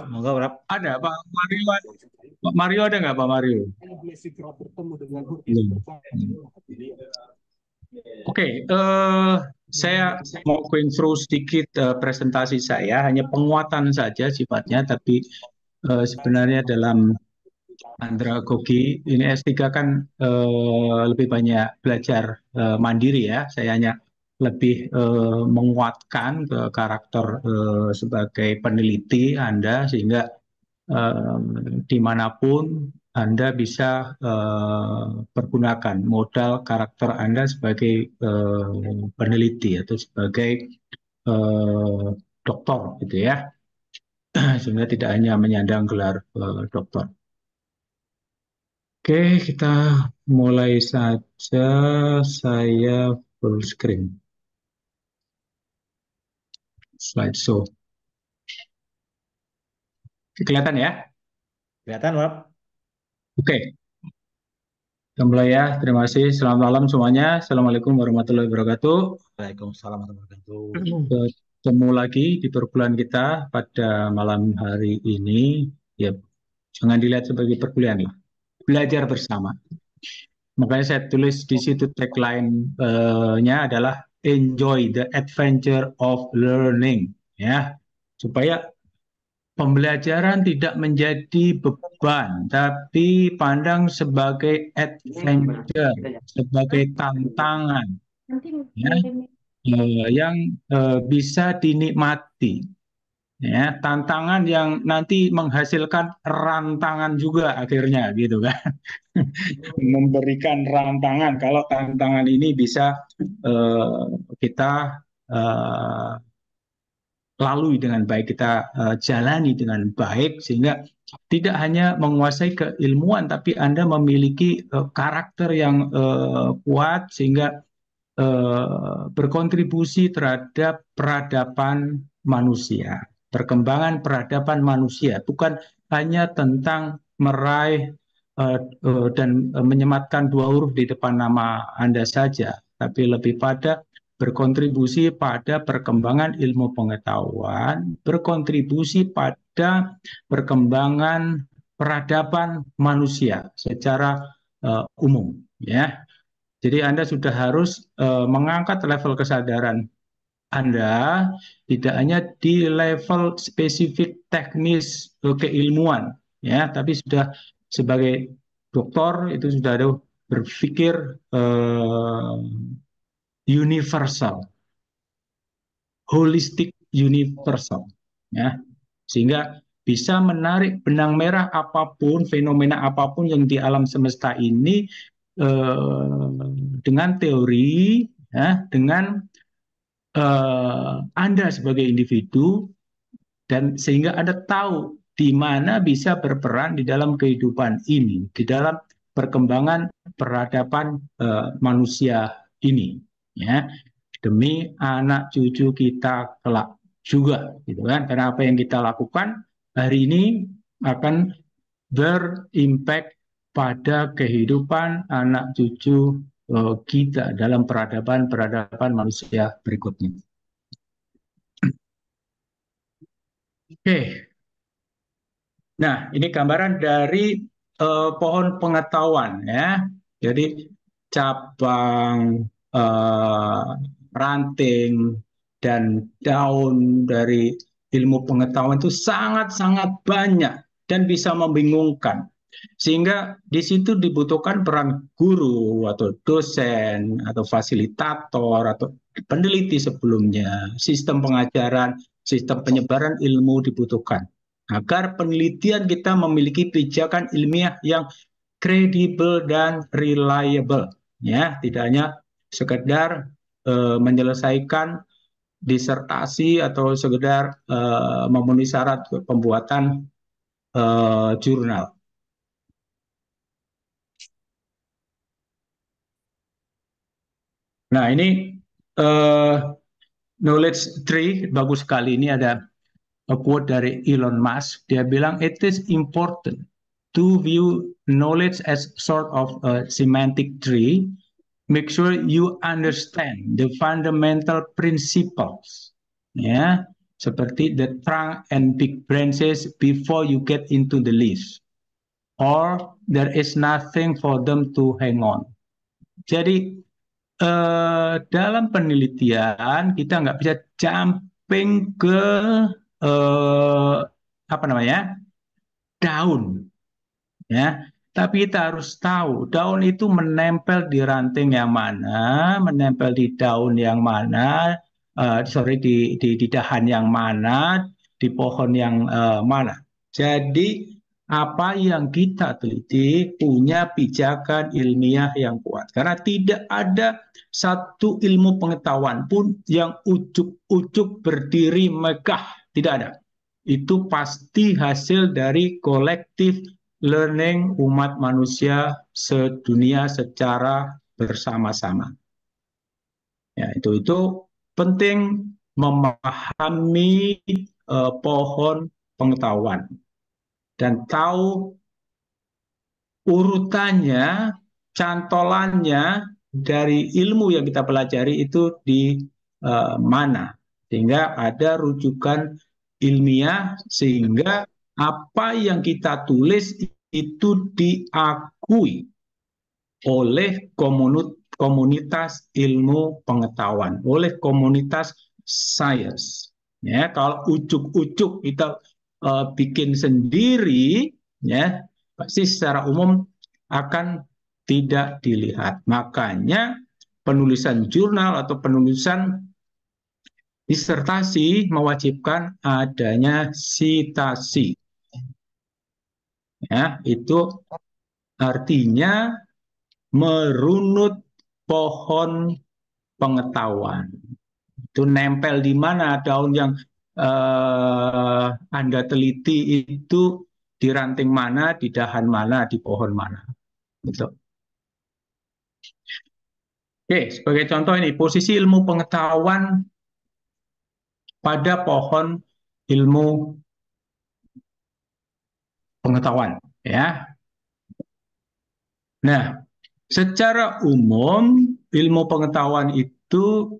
Monggo, Prab. Ada Pak Mario, Pak Mario ada nggak Pak Mario? Belum. Oke, saya mau going through sedikit presentasi saya, hanya penguatan saja sifatnya, tapi sebenarnya dalam andragogi ini S3 kan lebih banyak belajar mandiri ya. Saya hanya lebih menguatkan ke karakter sebagai peneliti Anda sehingga eh, dimanapun Anda bisa pergunakan modal karakter Anda sebagai peneliti atau sebagai eh, doktor gitu ya, sehingga tidak hanya menyandang gelar doktor. Oke, kita mulai saja. Saya full screen slideshow. Kelihatan ya? Kelihatan, Prab? Oke, kita mulai ya. Terima kasih. Selamat malam semuanya. Assalamualaikum warahmatullahi wabarakatuh. Waalaikumsalam warahmatullahi wabarakatuh. Ketemu lagi di perkuliahan kita pada malam hari ini. Ya, jangan dilihat sebagai perkuliahan lah. Belajar bersama. Makanya saya tulis di situ tagline-nya adalah enjoy the adventure of learning, ya, supaya pembelajaran tidak menjadi beban, tapi pandang sebagai adventure, sebagai tantangan, ya, yang bisa dinikmati. Ya, tantangan yang nanti menghasilkan rantangan juga akhirnya gitu kan. Memberikan rantangan kalau tantangan ini bisa kita eh, lalui dengan baik, kita jalani dengan baik sehingga tidak hanya menguasai keilmuan tapi Anda memiliki karakter yang kuat sehingga berkontribusi terhadap peradaban manusia, perkembangan peradaban manusia, bukan hanya tentang meraih dan menyematkan dua huruf di depan nama Anda saja, tapi lebih pada berkontribusi pada perkembangan ilmu pengetahuan, berkontribusi pada perkembangan peradaban manusia secara umum, ya. Jadi Anda sudah harus mengangkat level kesadaran Anda tidak hanya di level spesifik teknis keilmuan, ya, tapi sudah sebagai dokter itu sudah ada berpikir universal, holistik universal, ya, sehingga bisa menarik benang merah apapun, fenomena apapun yang di alam semesta ini eh, dengan teori, ya, dengan Anda sebagai individu dan sehingga Anda tahu di mana bisa berperan di dalam kehidupan ini, di dalam perkembangan peradaban manusia ini, ya, demi anak cucu kita kelak juga, gitu kan? Karena apa yang kita lakukan hari ini akan berimpact pada kehidupan anak cucu kita dalam peradaban-peradaban manusia berikutnya. Oke, nah ini gambaran dari pohon pengetahuan ya. Jadi cabang, eh, ranting, dan daun dari ilmu pengetahuan itu sangat-sangat banyak dan bisa membingungkan. Sehingga di situ dibutuhkan peran guru atau dosen atau fasilitator atau peneliti sebelumnya. Sistem pengajaran, sistem penyebaran ilmu dibutuhkan agar penelitian kita memiliki pijakan ilmiah yang kredibel dan reliable, ya, tidak hanya sekedar menyelesaikan disertasi atau sekedar memenuhi syarat pembuatan jurnal. Nah, ini uh, knowledge tree bagus sekali. Ini ada a quote dari Elon Musk. Dia bilang, it is important to view knowledge as sort of a semantic tree. Make sure you understand the fundamental principles. Ya, seperti the trunk and big branches before you get into the leaves, or there is nothing for them to hang on. Jadi dalam penelitian kita nggak bisa jumping ke apa namanya daun, ya. Tapi kita harus tahu daun itu menempel di ranting yang mana, menempel di daun yang mana, sorry di dahan yang mana, di pohon yang mana. Jadi apa yang kita teliti punya pijakan ilmiah yang kuat. Karena tidak ada satu ilmu pengetahuan pun yang ujuk-ujuk berdiri megah. Tidak ada. Itu pasti hasil dari kolektif learning umat manusia sedunia secara bersama-sama. Ya, itu penting memahami pohon pengetahuan dan tahu urutannya, cantolannya dari ilmu yang kita pelajari itu di mana, sehingga ada rujukan ilmiah, sehingga apa yang kita tulis itu diakui oleh komunitas ilmu pengetahuan, oleh komunitas sains. Ya, kalau ujuk-ujuk kita bikin sendiri, ya pasti secara umum akan tidak dilihat. Makanya penulisan jurnal atau penulisan disertasi mewajibkan adanya sitasi. Ya, itu artinya merunut pohon pengetahuan. Itu nempel di mana daun yang Anda teliti itu di ranting mana, di dahan mana, di pohon mana. Gitu. Oke, sebagai contoh ini posisi ilmu pengetahuan pada pohon ilmu pengetahuan, ya. Nah, secara umum ilmu pengetahuan itu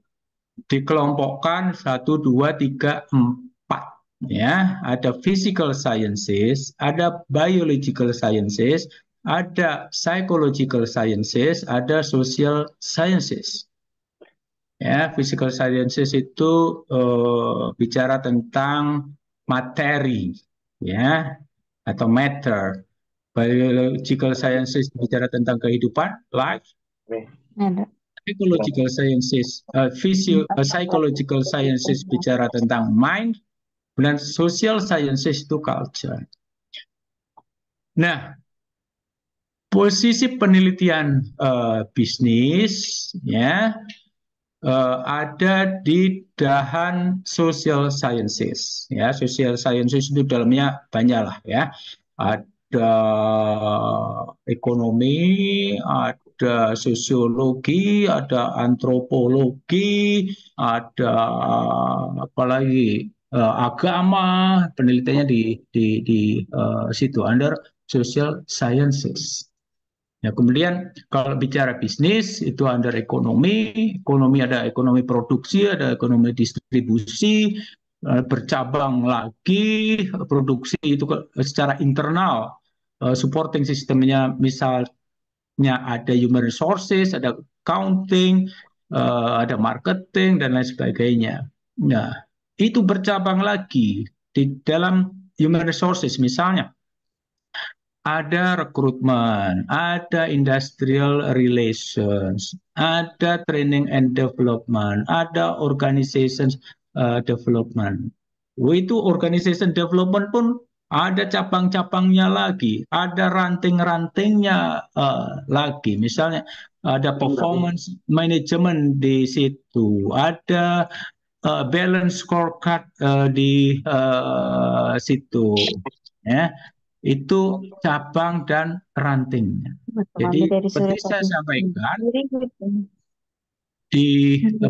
dikelompokkan 1, 2, 3, 4. Ya, ada physical sciences, ada biological sciences, ada psychological sciences, ada social sciences. Ya, physical sciences itu bicara tentang materi, ya, atau matter. Biological sciences bicara tentang kehidupan, life. Ada. Psychological sciences, psychological sciences bicara tentang mind, dan social sciences itu culture. Nah, posisi penelitian bisnis, ya, ada di dahan social sciences. Ya, social sciences itu dalamnya banyak lah, ya. Ada ekonomi, ada sosiologi, ada antropologi, ada apalagi agama, penelitiannya di situ under social sciences. Ya, kemudian kalau bicara bisnis itu under ekonomi, ekonomi ada ekonomi produksi, ada ekonomi distribusi, bercabang lagi produksi itu secara internal, supporting sistemnya misalnya ada human resources, ada accounting, ada marketing dan lain sebagainya. Nah, itu bercabang lagi di dalam human resources misalnya ada rekrutmen, ada industrial relations, ada training and development, ada organization development. Itu organization development pun ada cabang-cabangnya lagi, ada ranting-rantingnya lagi. Misalnya ada performance management di situ, ada balance scorecard di situ. Ya, itu cabang dan rantingnya. Jadi seperti saya sampaikan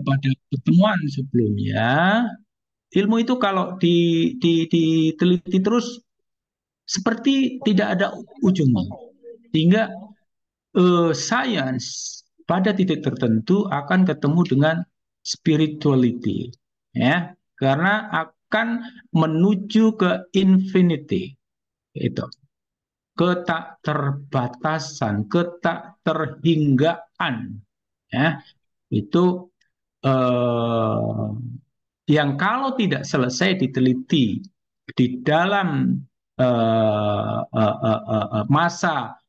pada pertemuan sebelumnya, ilmu itu kalau diteliti terus seperti tidak ada ujungnya, sehingga sains pada titik tertentu akan ketemu dengan spirituality, ya, karena akan menuju ke infinity, itu ketak terbatasan, ketak terhinggaan, ya, itu yang kalau tidak selesai diteliti di dalam masa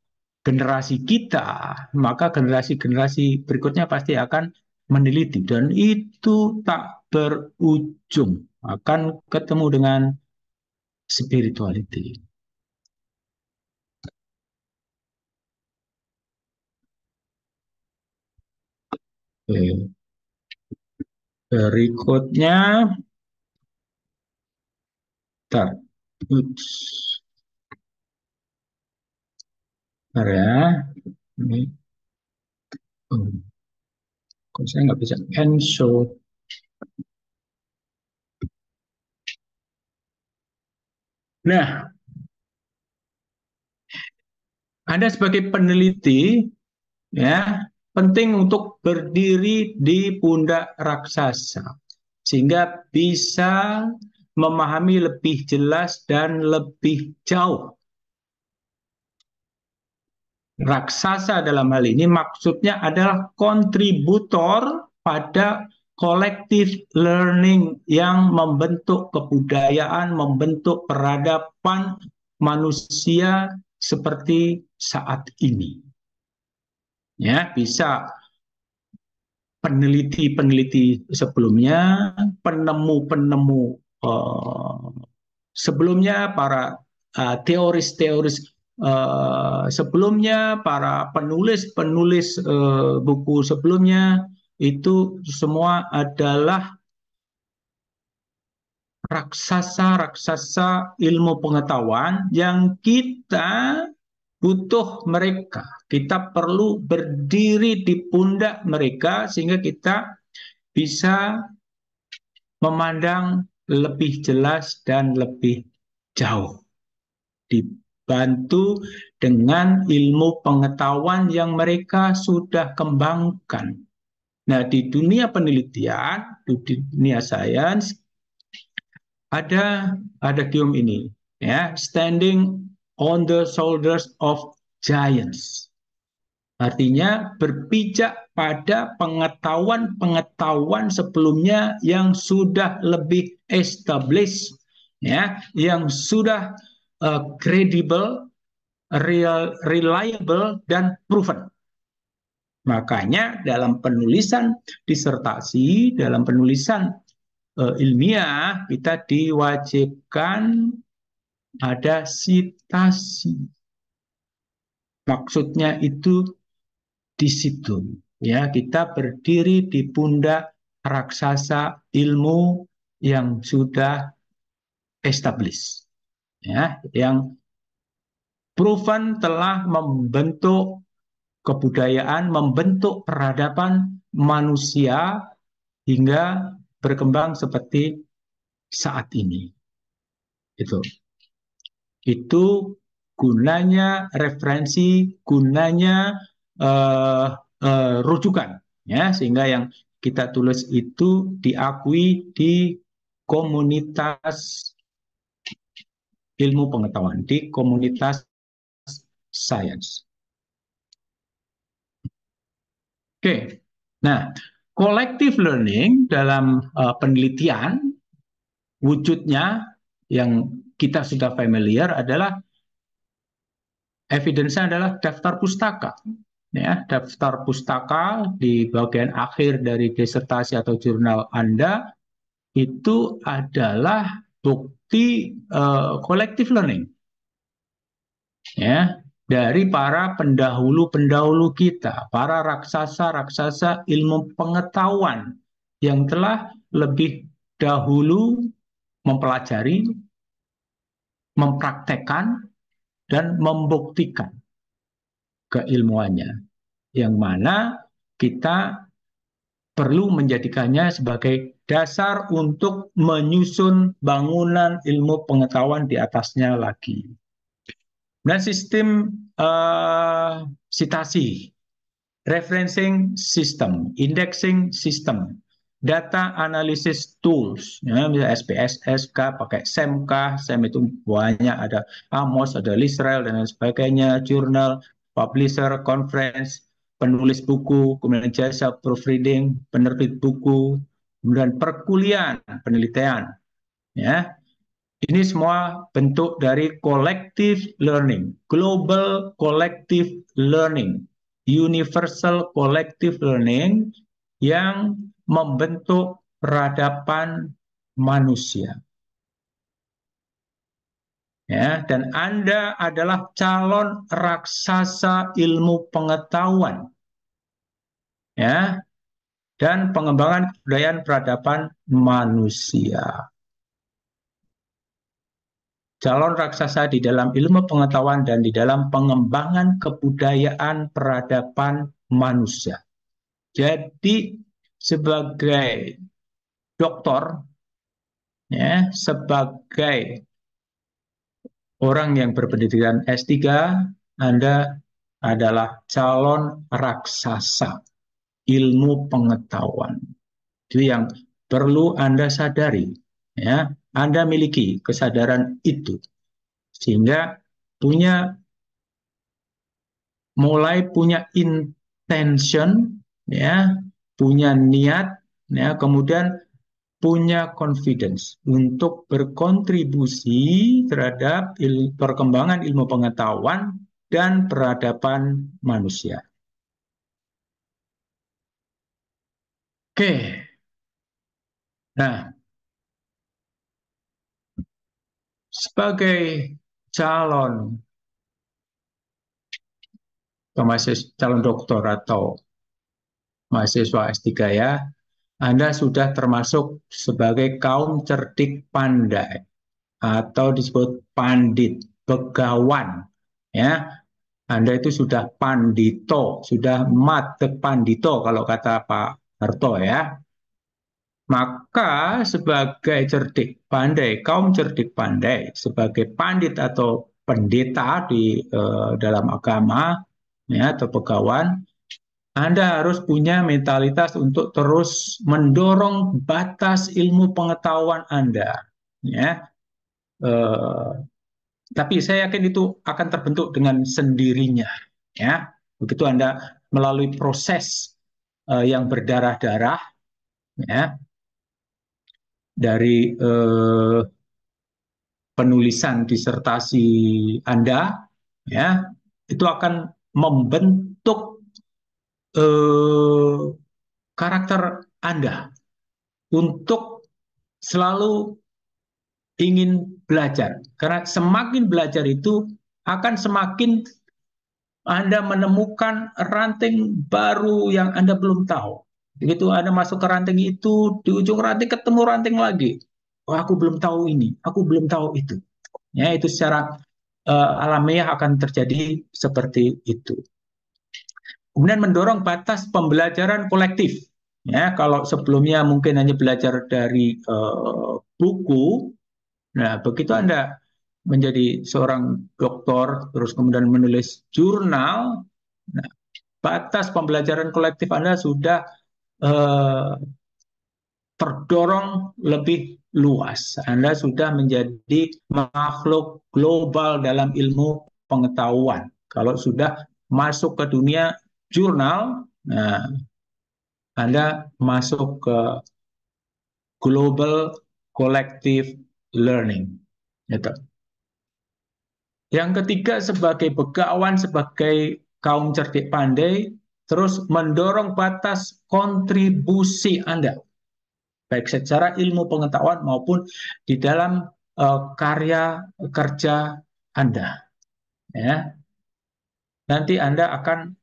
generasi kita, maka generasi-generasi berikutnya pasti akan meneliti dan itu tak berujung, akan ketemu dengan spirituality. Oke. Berikutnya, bentar. Ups. Bentar ya. Ini, kok saya nggak bisa end show. Nah, Anda sebagai peneliti, ya, penting untuk berdiri di pundak raksasa sehingga bisa memahami lebih jelas dan lebih jauh. Raksasa dalam hal ini maksudnya adalah kontributor pada collective learning yang membentuk kebudayaan, membentuk peradaban manusia seperti saat ini. Ya, bisa peneliti-peneliti sebelumnya, penemu-penemu sebelumnya, para teoris-teoris sebelumnya, para penulis-penulis buku sebelumnya, itu semua adalah raksasa-raksasa ilmu pengetahuan yang kita butuh mereka. Kita perlu berdiri di pundak mereka sehingga kita bisa memandang lebih jelas dan lebih jauh. Dibantu dengan ilmu pengetahuan yang mereka sudah kembangkan. Nah, di dunia penelitian, di dunia sains, ada gium ini, ya, standing on the shoulders of giants. Artinya berpijak pada pengetahuan-pengetahuan sebelumnya yang sudah lebih established, ya, yang sudah credible, reliable, dan proven. Makanya dalam penulisan disertasi, dalam penulisan ilmiah, kita diwajibkan ada sitasi. Maksudnya itu di situ, ya, kita berdiri di pundak raksasa ilmu yang sudah established, ya, yang proven telah membentuk kebudayaan, membentuk peradaban manusia hingga berkembang seperti saat ini. Itu gunanya referensi, gunanya rujukan, ya, sehingga yang kita tulis itu diakui di komunitas ilmu pengetahuan, di komunitas sains. Oke, nah, collective learning dalam penelitian wujudnya yang kita sudah familiar adalah evidence-nya adalah daftar pustaka. Ya, daftar pustaka di bagian akhir dari disertasi atau jurnal Anda itu adalah bukti collective learning, ya, dari para pendahulu-pendahulu kita, para raksasa-raksasa ilmu pengetahuan yang telah lebih dahulu mempelajari, mempraktekkan, dan membuktikan keilmuannya, yang mana kita perlu menjadikannya sebagai dasar untuk menyusun bangunan ilmu pengetahuan di atasnya lagi. Nah, sistem sitasi, referencing system, indexing system, data analysis tools, ya, misalnya SPSS, pakai SEMK, SEM itu banyak, ada Amos, ada Lisrel, dan lain sebagainya, jurnal, publisher, conference, penulis buku, kemudian jasa proofreading, penerbit buku, kemudian perkuliahan, penelitian, ya. Ini semua bentuk dari collective learning, global collective learning, universal collective learning yang membentuk peradaban manusia. Ya, dan Anda adalah calon raksasa ilmu pengetahuan, ya, dan pengembangan kebudayaan peradaban manusia. Calon raksasa di dalam ilmu pengetahuan dan di dalam pengembangan kebudayaan peradaban manusia. Jadi sebagai doktor, ya, sebagai orang yang berpendidikan S3, Anda adalah calon raksasa ilmu pengetahuan. Itu yang perlu Anda sadari, ya. Anda miliki kesadaran itu sehingga mulai punya intention, ya, punya niat, ya, kemudian punya confidence untuk berkontribusi terhadap perkembangan ilmu pengetahuan dan peradaban manusia. Oke, nah, sebagai calon calon doktor atau mahasiswa S3, ya, Anda sudah termasuk sebagai kaum cerdik pandai atau disebut pandit, begawan, ya. Anda itu sudah pandito, sudah mate pandito kalau kata Pak Harto, ya. Maka sebagai cerdik pandai, kaum cerdik pandai, sebagai pandit atau pendeta di dalam agama, ya, atau begawan, Anda harus punya mentalitas untuk terus mendorong batas ilmu pengetahuan Anda, ya. Eh, tapi saya yakin itu akan terbentuk dengan sendirinya, ya. Begitu Anda melalui proses yang berdarah-darah, ya, dari penulisan disertasi Anda, ya, itu akan membentuk eh, karakter Anda untuk selalu ingin belajar. Karena semakin belajar itu akan semakin Anda menemukan ranting baru yang Anda belum tahu. Begitu Anda masuk ke ranting itu, di ujung ranting ketemu ranting lagi. Oh, aku belum tahu ini, aku belum tahu itu. Ya, itu secara alamiah akan terjadi seperti itu. Kemudian mendorong batas pembelajaran kolektif. Ya, kalau sebelumnya mungkin hanya belajar dari buku, nah begitu Anda menjadi seorang doktor, terus kemudian menulis jurnal, nah, batas pembelajaran kolektif Anda sudah eh, terdorong lebih luas. Anda sudah menjadi makhluk global dalam ilmu pengetahuan. Kalau sudah masuk ke dunia jurnal, nah, Anda masuk ke global collective learning. Gitu. Yang ketiga, sebagai begawan, sebagai kaum cerdik pandai, terus mendorong batas kontribusi Anda, baik secara ilmu pengetahuan maupun di dalam karya kerja Anda. Ya. Nanti Anda akan,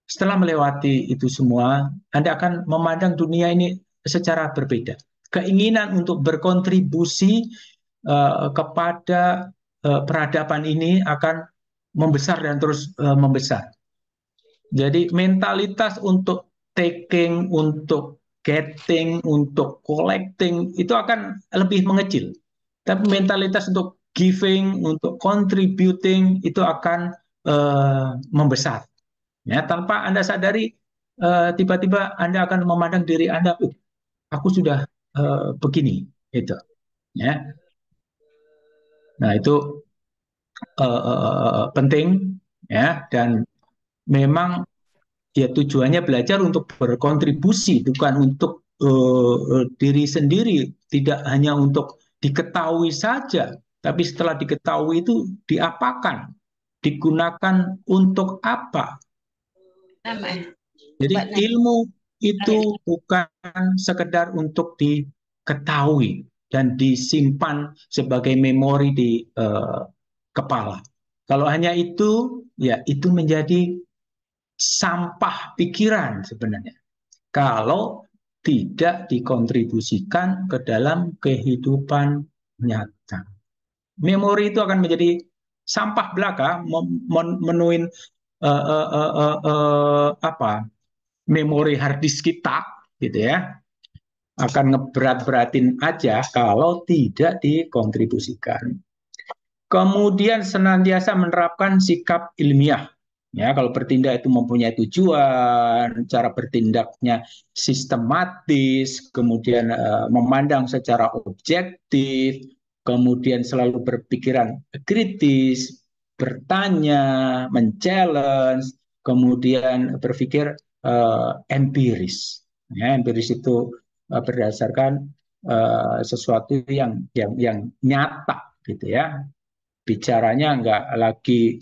setelah melewati itu semua, Anda akan memandang dunia ini secara berbeda. Keinginan untuk berkontribusi kepada peradaban ini akan membesar dan terus membesar. Jadi mentalitas untuk taking, untuk getting, untuk collecting itu akan lebih mengecil. Tapi mentalitas untuk giving, untuk contributing itu akan membesar. Ya, tanpa Anda sadari, tiba-tiba Anda akan memandang diri Anda, aku sudah begini, itu, ya. Nah itu penting, ya, dan memang ya tujuannya belajar untuk berkontribusi, bukan untuk diri sendiri, tidak hanya untuk diketahui saja, tapi setelah diketahui itu diapakan, digunakan untuk apa. Nama Jadi Mbak ilmu itu bukan sekedar untuk diketahui dan disimpan sebagai memori di kepala. Kalau hanya itu, ya itu menjadi sampah pikiran sebenarnya. Kalau tidak dikontribusikan ke dalam kehidupan nyata. Memori itu akan menjadi sampah belaka, menuin apa, memori hard disk kita, gitu ya, akan ngeberat-beratin aja kalau tidak dikontribusikan. Kemudian senantiasa menerapkan sikap ilmiah. Ya, kalau bertindak itu mempunyai tujuan, cara bertindaknya sistematis, kemudian memandang secara objektif, kemudian selalu berpikiran kritis, bertanya, men-challenge, kemudian berpikir empiris. Ya, empiris itu berdasarkan sesuatu yang nyata, gitu ya. Bicaranya nggak lagi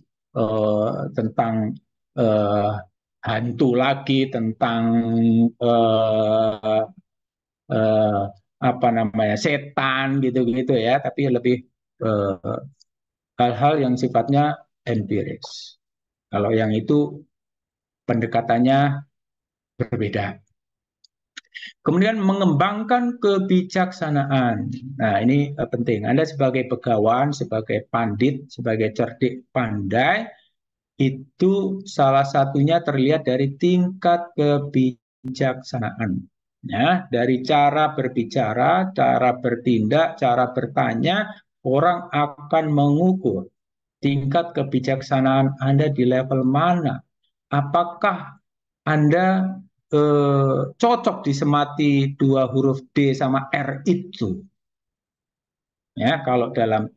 tentang uh, hantu lagi, tentang uh, uh, apa namanya, setan gitu-gitu ya, tapi lebih uh, hal-hal yang sifatnya empiris. Kalau yang itu pendekatannya berbeda. Kemudian mengembangkan kebijaksanaan. Nah, ini penting. Anda sebagai pegawan, sebagai pandit, sebagai cerdik pandai, itu salah satunya terlihat dari tingkat kebijaksanaan. Ya, dari cara berbicara, cara bertindak, cara bertanya, orang akan mengukur tingkat kebijaksanaan Anda di level mana. Apakah Anda cocok disemati dua huruf D sama R itu? Ya, kalau dalam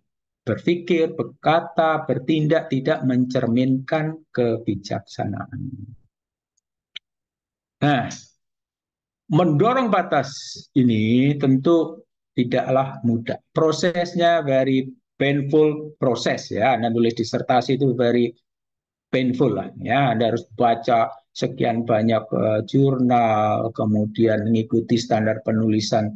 berpikir, berkata, bertindak tidak mencerminkan kebijaksanaan. Nah, mendorong batas ini tentu tidaklah mudah. Prosesnya very painful proses, ya. Anda nulis disertasi itu very painful lah, ya. Anda harus baca sekian banyak jurnal, kemudian mengikuti standar penulisan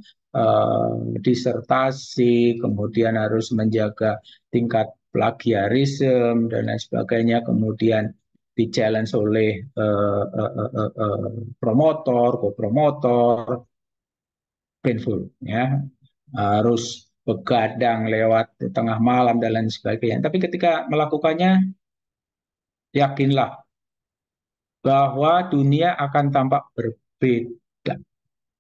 disertasi, kemudian harus menjaga tingkat plagiarisme dan lain sebagainya, kemudian di challenge oleh promotor, co-promotor, painful, ya, harus begadang lewat tengah malam dan lain sebagainya. Tapi ketika melakukannya, yakinlah bahwa dunia akan tampak berbeda.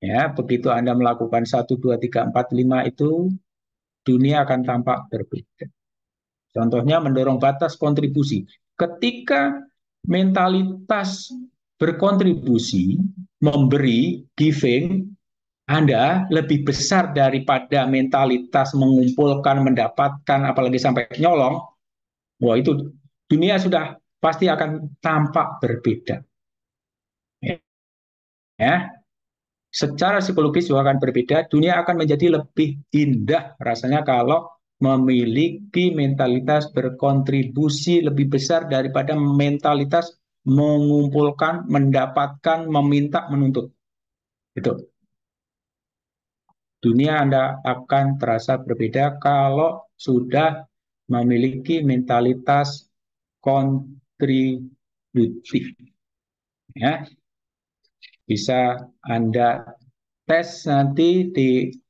Ya, begitu Anda melakukan 1, 2, 3, 4, 5 itu, dunia akan tampak berbeda. Contohnya mendorong batas kontribusi. Ketika mentalitas berkontribusi, memberi, giving, Anda lebih besar daripada mentalitas mengumpulkan, mendapatkan, apalagi sampai nyolong, wah itu dunia sudah pasti akan tampak berbeda. Ya, secara psikologis juga akan berbeda. Dunia akan menjadi lebih indah rasanya kalau memiliki mentalitas berkontribusi lebih besar daripada mentalitas mengumpulkan, mendapatkan, meminta, menuntut. Itu. Dunia Anda akan terasa berbeda kalau sudah memiliki mentalitas kontributif. Ya, bisa Anda tes nanti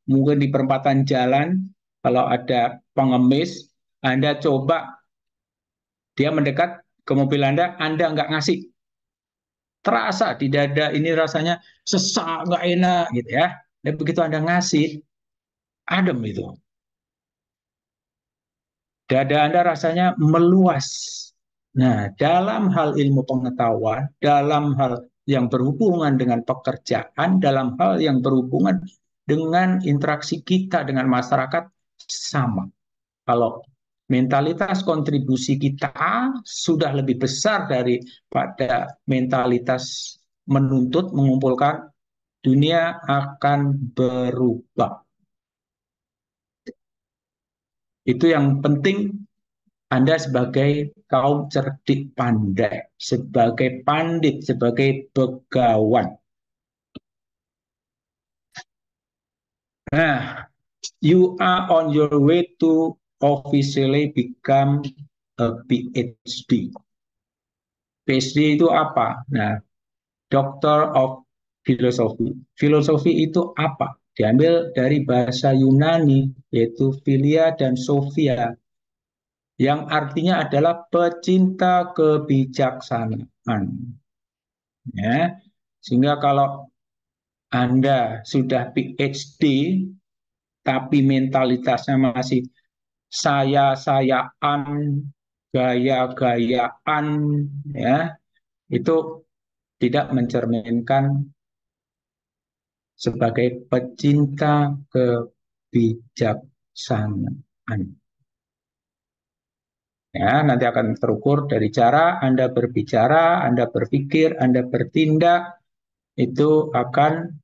mungkin di perempatan jalan, kalau ada pengemis, Anda coba dia mendekat ke mobil Anda nggak ngasih, terasa di dada ini rasanya sesak, nggak enak gitu ya. Dan begitu Anda ngasih, adem itu. Dada Anda rasanya meluas. Nah, dalam hal ilmu pengetahuan, dalam hal yang berhubungan dengan pekerjaan, dalam hal yang berhubungan dengan interaksi kita dengan masyarakat sama. Kalau mentalitas kontribusi kita sudah lebih besar daripada mentalitas menuntut, mengumpulkan, dunia akan berubah. Itu yang penting Anda sebagai kaum cerdik pandai, sebagai pandit, sebagai begawan. Nah, you are on your way to officially become a PhD. PhD itu apa? Nah, Doctor of Philosophy. Filosofi itu apa? Diambil dari bahasa Yunani, yaitu philia dan sophia, yang artinya adalah pecinta kebijaksanaan. Ya. Sehingga kalau Anda sudah PhD, tapi mentalitasnya masih saya-sayaan, gaya-gayaan, ya, itu tidak mencerminkan sebagai pecinta kebijaksanaan. Ya, nanti akan terukur dari cara Anda berbicara, Anda berpikir, Anda bertindak, itu akan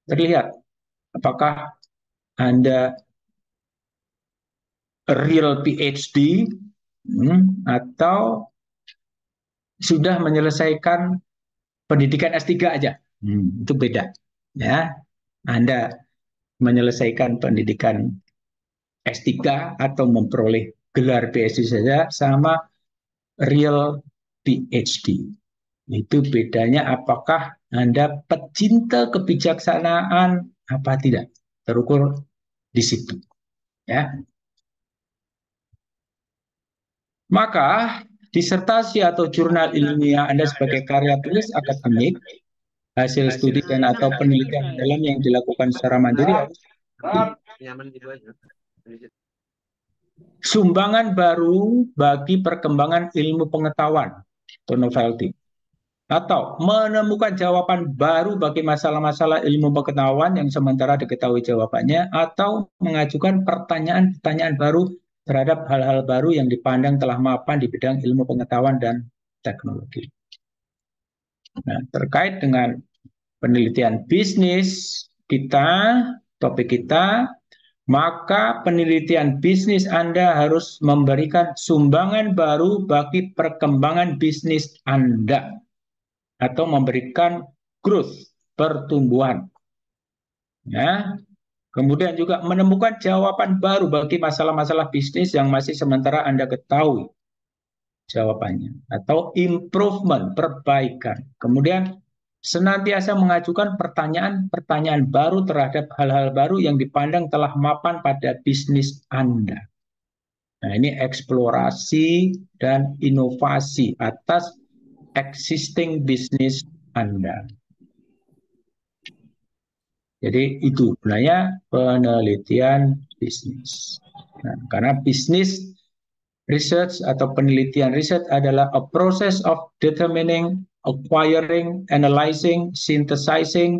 terlihat apakah Anda real PhD atau sudah menyelesaikan pendidikan S3 aja. Itu beda. Ya, Anda menyelesaikan pendidikan S3 atau memperoleh gelar PhD saja sama real PhD. Itu bedanya apakah Anda pecinta kebijaksanaan apa tidak. Terukur di situ. Ya. Maka disertasi atau jurnal ilmiah Anda sebagai karya tulis akademik, hasil studi dan atau penelitian dalam yang dilakukan secara mandiri harus sumbangan baru bagi perkembangan ilmu pengetahuan atau novelty, atau menemukan jawaban baru bagi masalah-masalah ilmu pengetahuan yang sementara diketahui jawabannya, atau mengajukan pertanyaan-pertanyaan baru terhadap hal-hal baru yang dipandang telah mapan di bidang ilmu pengetahuan dan teknologi. Nah, terkait dengan penelitian bisnis kita, topik kita, maka penelitian bisnis Anda harus memberikan sumbangan baru bagi perkembangan bisnis Anda atau memberikan growth, pertumbuhan. Ya. Kemudian juga menemukan jawaban baru bagi masalah-masalah bisnis yang masih sementara Anda ketahui jawabannya, atau improvement, perbaikan. Kemudian senantiasa mengajukan pertanyaan-pertanyaan baru terhadap hal-hal baru yang dipandang telah mapan pada bisnis Anda. Nah, ini eksplorasi dan inovasi atas existing bisnis Anda. Jadi itu sebenarnya penelitian bisnis. Nah, karena bisnis research atau penelitian riset adalah a process of determining, acquiring, analyzing, synthesizing,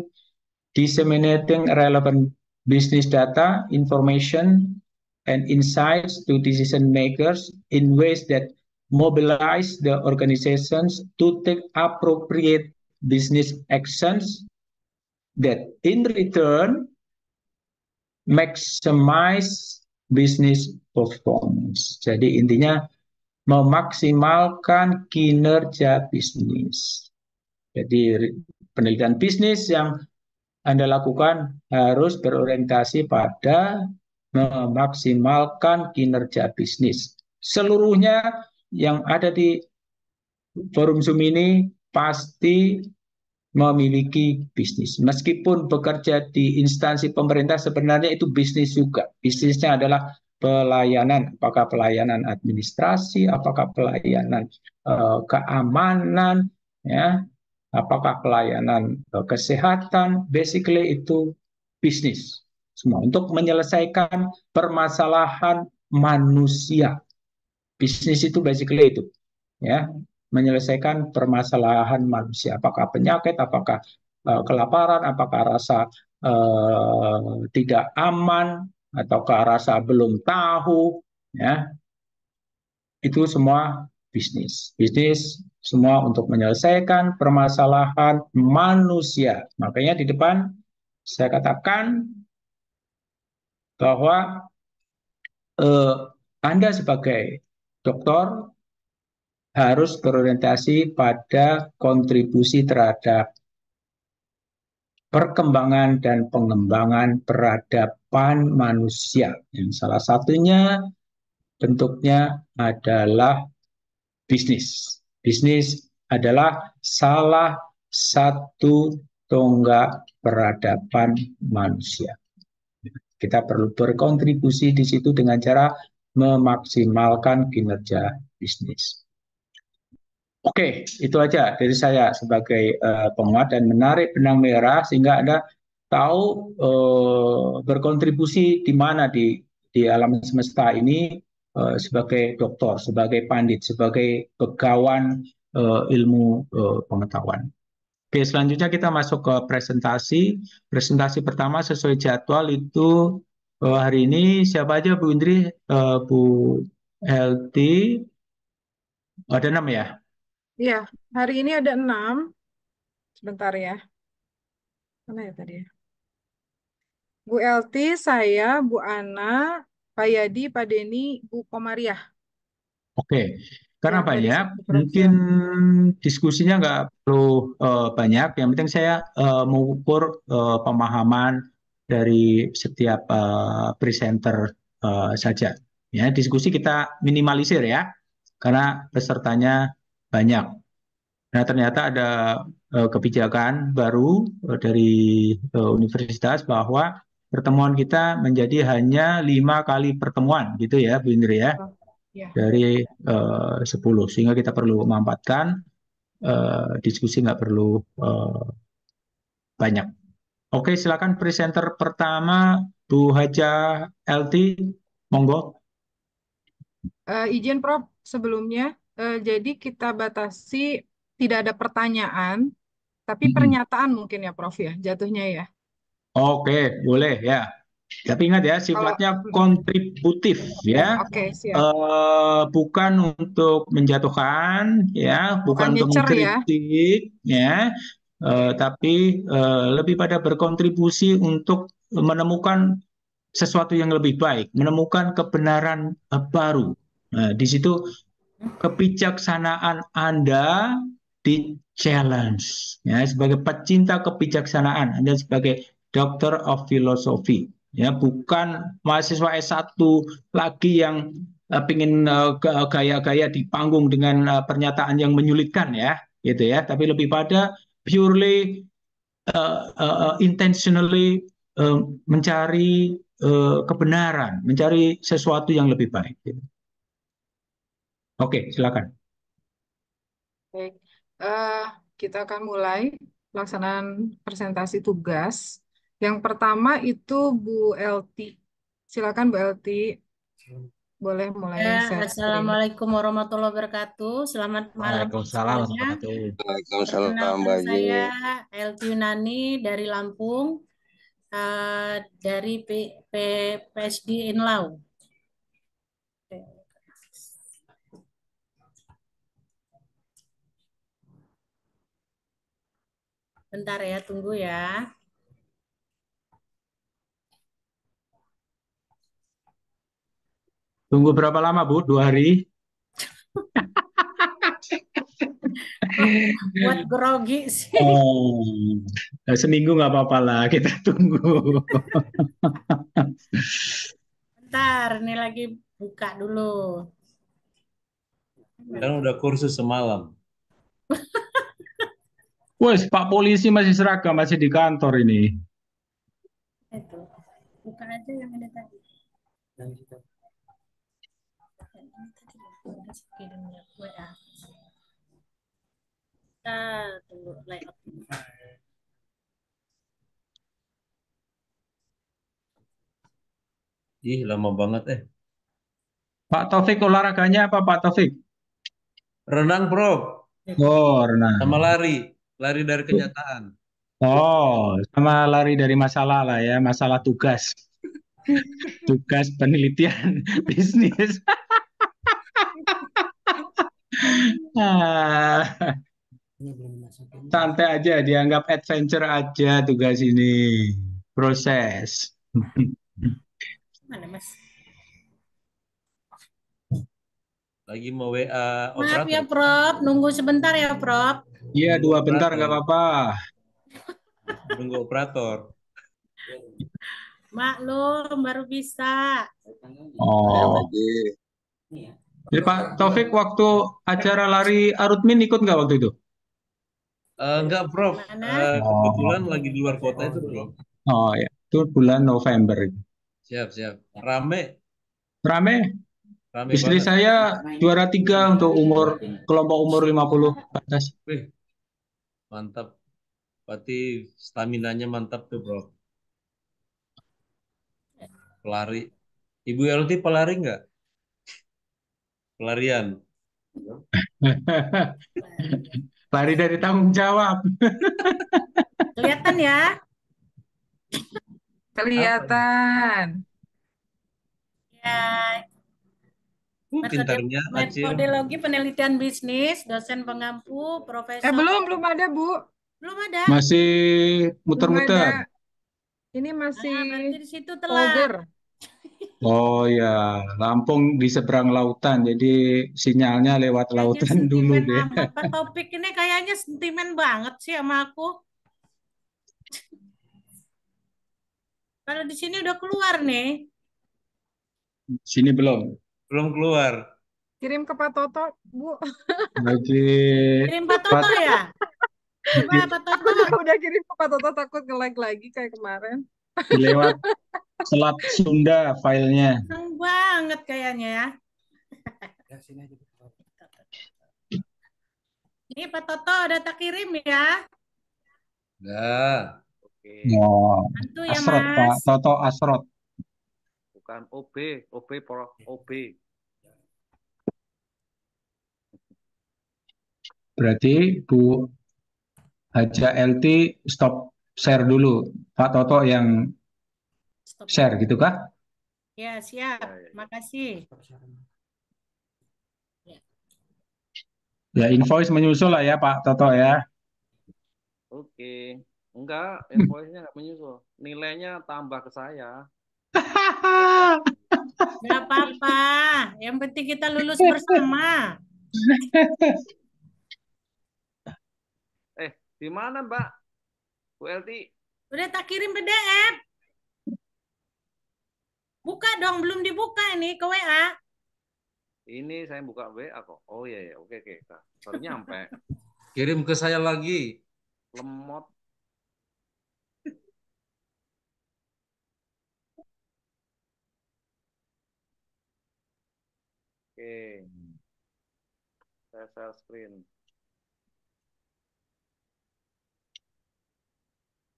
disseminating relevant business data, information, and insights to decision makers in ways that mobilize the organizations to take appropriate business actions that in return maximize business performance. Jadi intinya memaksimalkan kinerja bisnis. Jadi penelitian bisnis yang Anda lakukan harus berorientasi pada memaksimalkan kinerja bisnis. Seluruhnya yang ada di forum Zoom ini pasti memiliki bisnis. Meskipun bekerja di instansi pemerintah, sebenarnya itu bisnis juga. Bisnisnya adalah pelayanan, apakah pelayanan administrasi, apakah pelayanan keamanan, ya, apakah pelayanan kesehatan, basically itu bisnis semua untuk menyelesaikan permasalahan manusia. Bisnis itu basically itu, ya. menyelesaikan permasalahan manusia. Apakah penyakit, apakah kelaparan, apakah rasa tidak aman, ataukah rasa belum tahu, ya itu semua bisnis. Bisnis semua untuk menyelesaikan permasalahan manusia. Makanya di depan saya katakan bahwa eh, Anda sebagai dokter harus berorientasi pada kontribusi terhadap perkembangan dan pengembangan peradaban manusia. Yang salah satunya bentuknya adalah bisnis. Bisnis adalah salah satu tonggak peradaban manusia. Kita perlu berkontribusi di situ dengan cara memaksimalkan kinerja bisnis. Oke, itu aja dari saya sebagai penguat dan menarik benang merah sehingga Anda tahu berkontribusi di mana di alam semesta ini sebagai dokter, sebagai pandit, sebagai pegawan ilmu pengetahuan. Oke, selanjutnya kita masuk ke presentasi. Presentasi pertama sesuai jadwal itu hari ini siapa aja Bu Indri, Bu Helti, ada 6 ya? Iya, hari ini ada 6. Sebentar ya. Mana ya tadi ya? Bu Elti, saya, Bu Ana, Pak Yadi, Pak Deni, Bu Komariah. Oke, karena Yang dari banyak, satu mungkin program. diskusinya nggak perlu banyak. Yang penting saya mengukur pemahaman dari setiap presenter saja. Ya, diskusi kita minimalisir ya, karena pesertanya banyak. Nah, ternyata ada kebijakan baru dari universitas bahwa pertemuan kita menjadi hanya 5 kali pertemuan, gitu ya, Bu Indri ya, Oh, ya. dari 10 sehingga kita perlu memanfaatkan diskusi nggak perlu banyak. Oke, silakan presenter pertama Bu Haja LT, monggo. Izin Prof, sebelumnya, jadi kita batasi tidak ada pertanyaan, tapi Mm-mm. pernyataan mungkin ya Prof ya, jatuhnya ya. Oke, boleh ya. Tapi ingat ya, Kalau, sifatnya kontributif ya, oke, siap. bukan untuk menjatuhkan ya, Bukan bukan untuk nyecer ya. mengkritik ya, Oke. tapi lebih pada berkontribusi untuk menemukan sesuatu yang lebih baik, menemukan kebenaran baru. Nah, di situ kebijaksanaan Anda di challenge ya, sebagai pecinta kebijaksanaan Anda sebagai Doctor of Philosophy ya, bukan mahasiswa S1 lagi yang pingin gaya-gaya di panggung dengan pernyataan yang menyulitkan ya gitu ya, tapi lebih pada purely intentionally mencari kebenaran, mencari sesuatu yang lebih baik gitu. Oke, silakan. Baik. Eh, kita akan mulai pelaksanaan presentasi tugas. Yang pertama itu Bu Elti. Silakan Bu Elti, boleh mulai Ya, share screen. Assalamualaikum warahmatullahi wabarakatuh. Selamat malam Waalaikumsalam semuanya. warahmatullahi wabarakatuh. Waalaikumsalam Perkenalkan Mbak Ji. saya Elti Yunani dari Lampung, dari PSD Inlau. Bentar ya, tunggu ya. Tunggu berapa lama, Bu? 2 hari? Buat grogi sih. Oh, seminggu nggak apa-apa lah, kita tunggu. Bentar, ini lagi buka dulu. Kan udah kursus semalam. Wes, Pak Polisi masih seragam, masih di kantor ini. Itu, buka aja yang ini tadi. Kirimnya WA. Kita tunggu layout. Ih, lama banget eh. Pak Taufik olahraganya apa, Pak Taufik? Renang, Bro. Oh, renang. Sama lari dari kenyataan. Oh, sama lari dari masalah lah ya, masalah tugas. Tugas penelitian bisnis. Ah, santai aja, dianggap adventure aja tugas ini. Proses. Mana Mas? Lagi mau WA Maaf ya operator. Prof, nunggu sebentar ya Prof. Iya, Nunggu 2 bentar nggak operator. apa-apa. Nunggu operator. Maklum baru bisa. Oh, jadi Pak Taufik waktu acara lari Arutmin ikut nggak waktu itu? Enggak, Prof. Mana? Kebetulan Oh, lagi di luar kota itu, Prof. oh ya, itu bulan November. Siap, siap. Rame, Rame, rame istri banget. saya juara 3 untuk kelompok umur 50 ke atas. Wih, mantap. Berarti staminanya mantap tuh, Prof. Pelari. Ibu LT pelari nggak? Pelarian. Lari dari tanggung jawab. Kelihatan ya? Kelihatan. Ya, Pintarnya Acil. metodologi penelitian bisnis, dosen pengampu, profesor. Belum ada, Bu. Belum ada. Masih Belum ada. muter-muter. Ini masih Berarti di situ telah. folder. Oh ya, Lampung di seberang lautan, jadi sinyalnya lewat Kayaknya lautan dulu sentimen deh. amat. Pak Topik ini kayaknya sentimen banget sih sama aku. Kalau di sini udah keluar nih. Sini belum. Belum keluar. Kirim ke Pak Toto, Bu. Lagi Kirim Pak Toto ya? Coba Pak Toto. Udah kirim ke Pak Toto, takut nge-lag lagi kayak kemarin. lewat Selat Sunda filenya. Seneng banget kayaknya ya. Ini Pak Toto udah tak kirim ya. Enggak. Oh, Bantu ya Asrot Pak Mas. Toto Asrot. Bukan OB Prof, OB. Berarti Bu Haja LT stop share dulu. Pak Toto yang Stop. share gitu kah? Ya siap. Ya. Makasih. Ya invoice menyusul lah ya Pak Toto ya. Oke. Enggak, invoice-nya enggak menyusul. Nilainya tambah ke saya. Gak apa-apa. Yang penting kita lulus bersama. Di mana Mbak? Bu LT? Udah tak kirim PDF. Buka dong, belum dibuka ini ke WA. Ini saya buka WA kok. Oh iya, ya. Oke. Baru nyampe. Kirim ke saya lagi. Lemot. Oke. Saya share screen.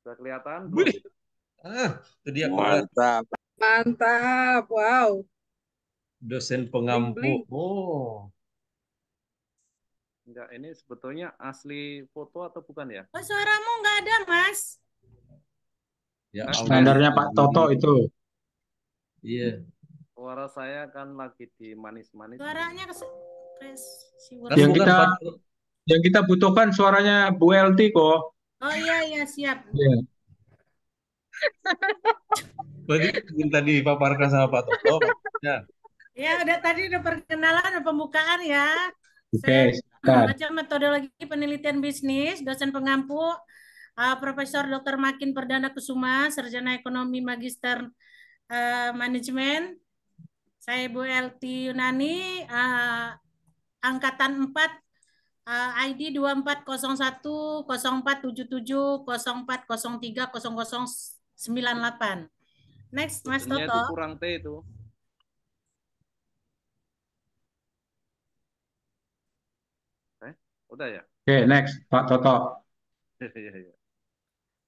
Sudah kelihatan? Wih. Itu dia keluar. Mantap, wow. Dosen pengampu. Bling-bling. Oh. Enggak, ini sebetulnya asli foto atau bukan ya? Oh, suaramu nggak ada, Mas. Ya Standarnya Pak Toto itu. Iya. Suara saya kan lagi di manis-manis. Suaranya Kan Yang bukan kita Pak. yang kita butuhkan suaranya Bu LT kok. Oh iya, siap. Ya. Berarti minta dipaparkan sama Pak Toto. Ya. Ya, tadi udah perkenalan, udah pembukaan ya. Oke, Saya silakan. baca metodologi penelitian bisnis, dosen pengampu, Profesor Dr. Makin Perdana Kusuma, sarjana ekonomi magister manajemen. Saya Bu LT Yunani, angkatan 4, ID 2401 0477 0403 0098. Next, Mas Sebenarnya itu Toto. kurang T itu. Udah ya? Oke, next Pak Toto. Iya.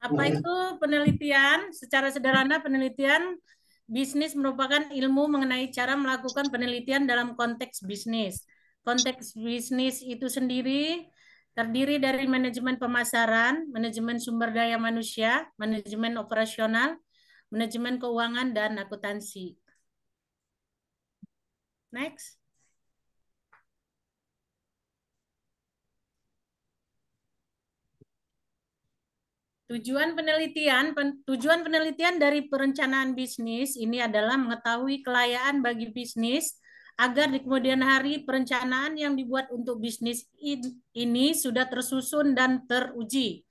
Apa itu penelitian? Secara sederhana, penelitian bisnis merupakan ilmu mengenai cara melakukan penelitian dalam konteks bisnis. Konteks bisnis itu sendiri Terdiri dari manajemen pemasaran, manajemen sumber daya manusia, manajemen operasional, manajemen keuangan, dan akuntansi. Next. Tujuan penelitian dari perencanaan bisnis ini adalah mengetahui kelayaan bagi bisnis agar di kemudian hari perencanaan yang dibuat untuk bisnis ini sudah tersusun dan teruji.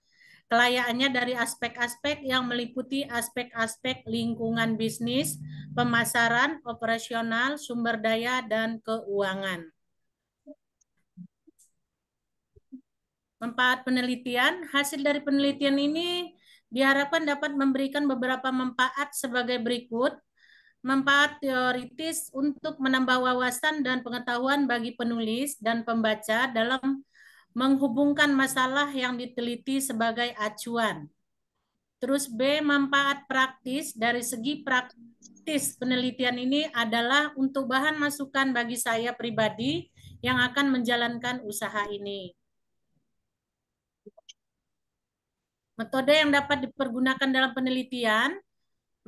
Kelayaannya dari aspek-aspek yang meliputi aspek-aspek lingkungan bisnis, pemasaran, operasional, sumber daya, dan keuangan. Manfaat penelitian, hasil dari penelitian ini diharapkan dapat memberikan beberapa manfaat sebagai berikut. Manfaat teoritis untuk menambah wawasan dan pengetahuan bagi penulis dan pembaca dalam menghubungkan masalah yang diteliti sebagai acuan. Terus B, manfaat praktis. Dari segi praktis penelitian ini adalah untuk bahan masukan bagi saya pribadi yang akan menjalankan usaha ini. Metode yang dapat dipergunakan dalam penelitian,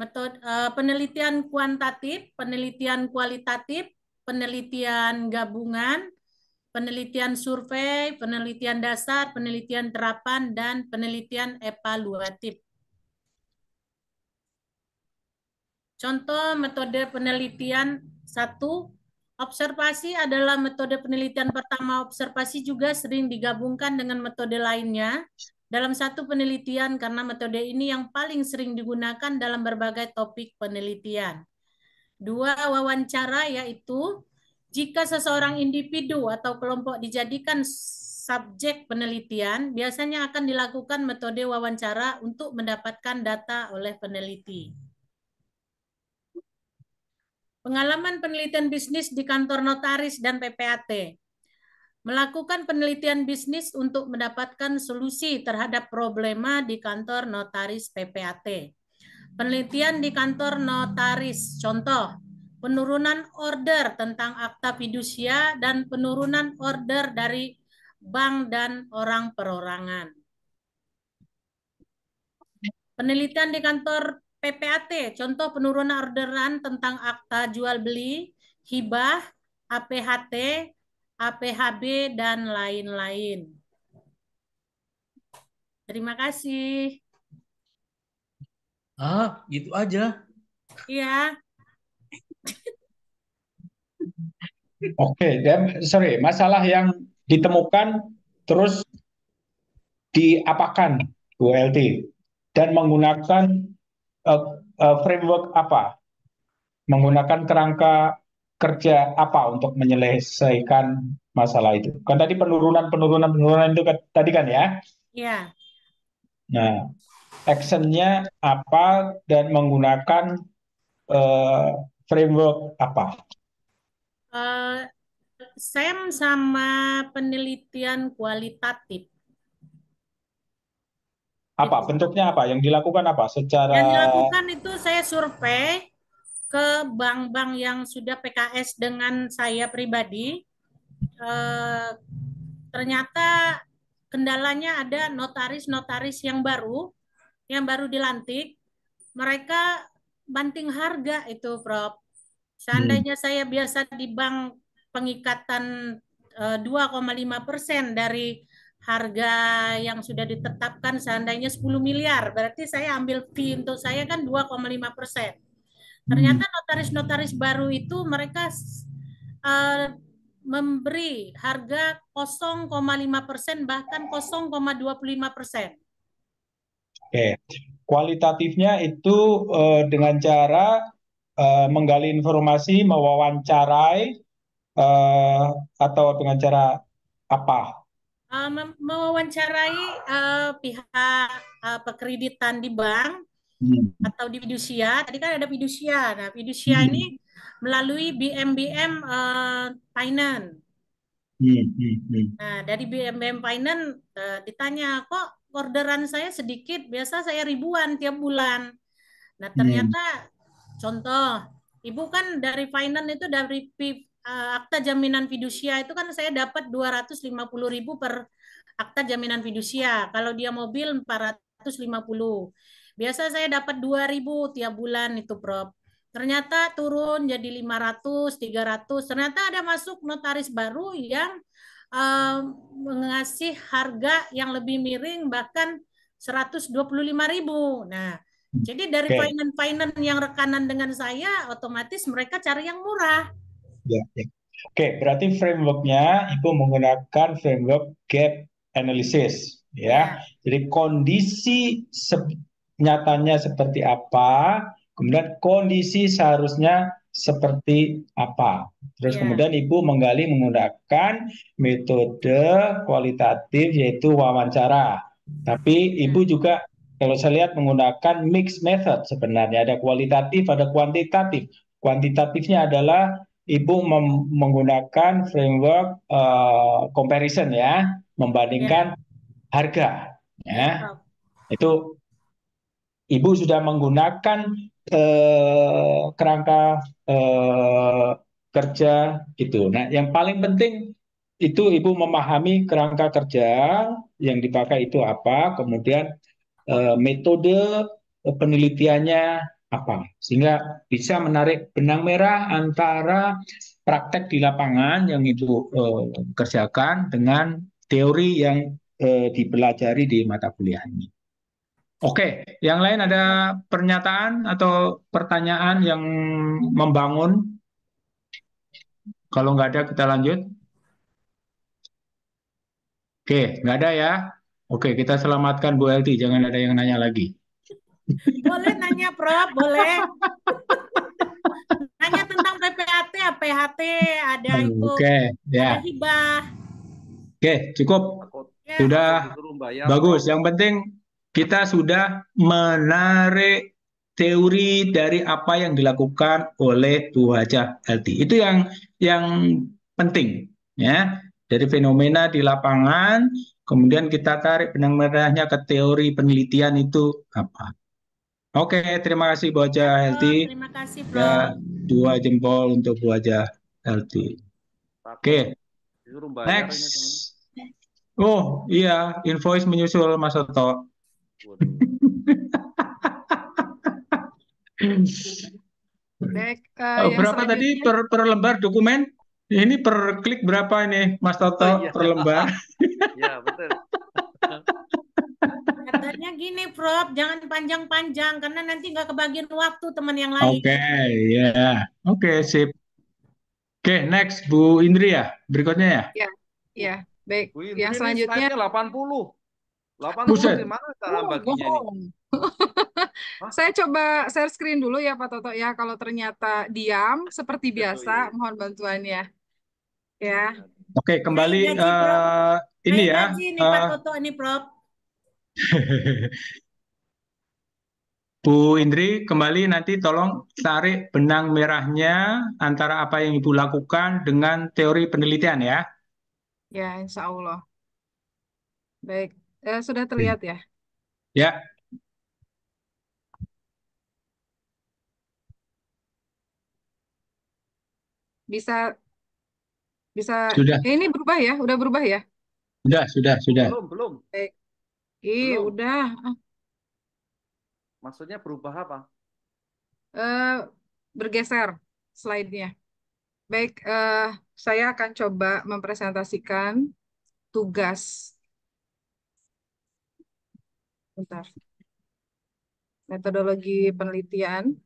metode penelitian kuantitatif, penelitian kualitatif, penelitian gabungan, penelitian survei, penelitian dasar, penelitian terapan, dan penelitian evaluatif. Contoh metode penelitian 1, observasi adalah metode penelitian pertama. Observasi juga sering digabungkan dengan metode lainnya dalam satu penelitian karena metode ini yang paling sering digunakan dalam berbagai topik penelitian. 2, wawancara, yaitu jika seseorang individu atau kelompok dijadikan subjek penelitian, biasanya akan dilakukan metode wawancara untuk mendapatkan data oleh peneliti. Pengalaman penelitian bisnis di kantor notaris dan PPAT. Melakukan penelitian bisnis untuk mendapatkan solusi terhadap problema di kantor notaris PPAT. Penelitian di kantor notaris, contoh, penurunan order tentang akta fidusia dan penurunan order dari bank dan orang perorangan. Penelitian di kantor PPAT, contoh penurunan orderan tentang akta jual beli, hibah, APHT, APHB, dan lain-lain. Terima kasih. Ah, gitu aja. Iya. Oke, dan sorry, masalah yang ditemukan terus diapakan Bu LT dan menggunakan framework apa? Menggunakan kerangka kerja apa untuk menyelesaikan masalah itu? Kan tadi penurunan itu tadi kan ya? Iya. Nah, actionnya apa dan menggunakan framework apa? SEM sama penelitian kualitatif. Apa Itu. bentuknya apa? Yang dilakukan apa? Secara Yang dilakukan itu saya survei ke bank-bank yang sudah PKS dengan saya pribadi. Ternyata kendalanya ada notaris-notaris yang baru dilantik, mereka banting harga itu, Prof. Seandainya saya biasa di bank pengikatan 2,5% dari harga yang sudah ditetapkan, seandainya 10 miliar, berarti saya ambil fee untuk saya kan 2,5%. Ternyata notaris-notaris baru itu mereka memberi harga 0,5%, bahkan 0,25%. Oke, kualitatifnya itu dengan cara menggali informasi, mewawancarai, atau dengan cara apa? Mewawancarai pihak pekreditan di bank atau di fidusia. Tadi kan ada fidusia. Nah, fidusia ini melalui BM Finance. Nah, dari BM Finance ditanya, kok orderan saya sedikit, biasa saya ribuan tiap bulan. Nah, ternyata contoh, Ibu kan dari finance itu dari akta jaminan fidusia itu kan saya dapat 250.000 per akta jaminan fidusia. Kalau dia mobil 450. Biasa saya dapat 2.000 tiap bulan itu, Prof. Ternyata turun jadi 500, 300. Ternyata ada masuk notaris baru yang mengasih harga yang lebih miring, bahkan 125.000. Nah, jadi dari Oke. finance yang rekanan dengan saya, otomatis mereka cari yang murah. Ya, ya. Oke, berarti frameworknya Ibu menggunakan framework gap analysis, ya. Jadi kondisi nyatanya seperti apa, kemudian kondisi seharusnya seperti apa. Terus kemudian Ibu menggali menggunakan metode kualitatif yaitu wawancara. Tapi Ibu juga kalau saya lihat menggunakan mixed method sebenarnya, ada kualitatif, ada kuantitatif. Kuantitatifnya adalah Ibu menggunakan framework comparison ya, membandingkan harga ya. Itu Ibu sudah menggunakan kerangka kerja itu. Nah, yang paling penting itu Ibu memahami kerangka kerja yang dipakai itu apa, kemudian metode penelitiannya apa, sehingga bisa menarik benang merah antara praktek di lapangan yang Ibu kerjakan dengan teori yang dipelajari di mata kuliah ini. Oke, yang lain ada pernyataan atau pertanyaan yang membangun? Kalau nggak ada, kita lanjut. Oke, nggak ada ya? Oke, kita selamatkan Bu Elti, jangan ada yang nanya lagi. Boleh nanya, Prof, boleh. Nanya tentang PPAT, PHT, ada itu, Oke, ada ya. hibah. Oke, cukup. Ya. Sudah Disuruh bayar, bagus. Prof. Yang penting kita sudah menarik teori dari apa yang dilakukan oleh Bu Haja Elti. Itu yang penting, ya. Dari fenomena di lapangan, kemudian kita tarik benang merahnya ke teori penelitian itu apa. Oke, terima kasih Bu Haja Elti. Terima kasih, Ya, Prof. 2 jempol untuk Bu Haja Elti. Oke, Disuruh bayar ini next. teman. Oh iya, invoice menyusul Mas Oto. Baik, yang Berapa tadi selanjutnya. per lembar dokumen? Ini per klik berapa ini, Mas Toto, Oh, iya. per lembar? Ya, betul. Katanya gini, Prof, jangan panjang-panjang karena nanti nggak kebagian waktu teman yang lain. Oke, ya. Oke, sip. Oke, next Bu Indri ya, berikutnya ya. Ya, ya, baik. Bu Indri Yang ini selanjutnya. slide-nya 80. 80 Buset. gimana cara baginya nih? Saya coba share screen dulu ya Pak Toto ya. Kalau ternyata diam seperti biasa, mohon bantuannya. Ya. Oke, kembali ini ya. Ini Pak Toto ini, Prof. Bu Indri, kembali nanti tolong tarik benang merahnya antara apa yang Ibu lakukan dengan teori penelitian ya. Ya, insya Allah. Baik, sudah terlihat ya? Ya. Bisa Sudah. ini berubah ya? Udah berubah ya? Sudah. Belum. Baik. Belum. Udah. Maksudnya berubah apa? Bergeser slide-nya. Baik, saya akan coba mempresentasikan tugas. Bentar. Metodologi penelitian.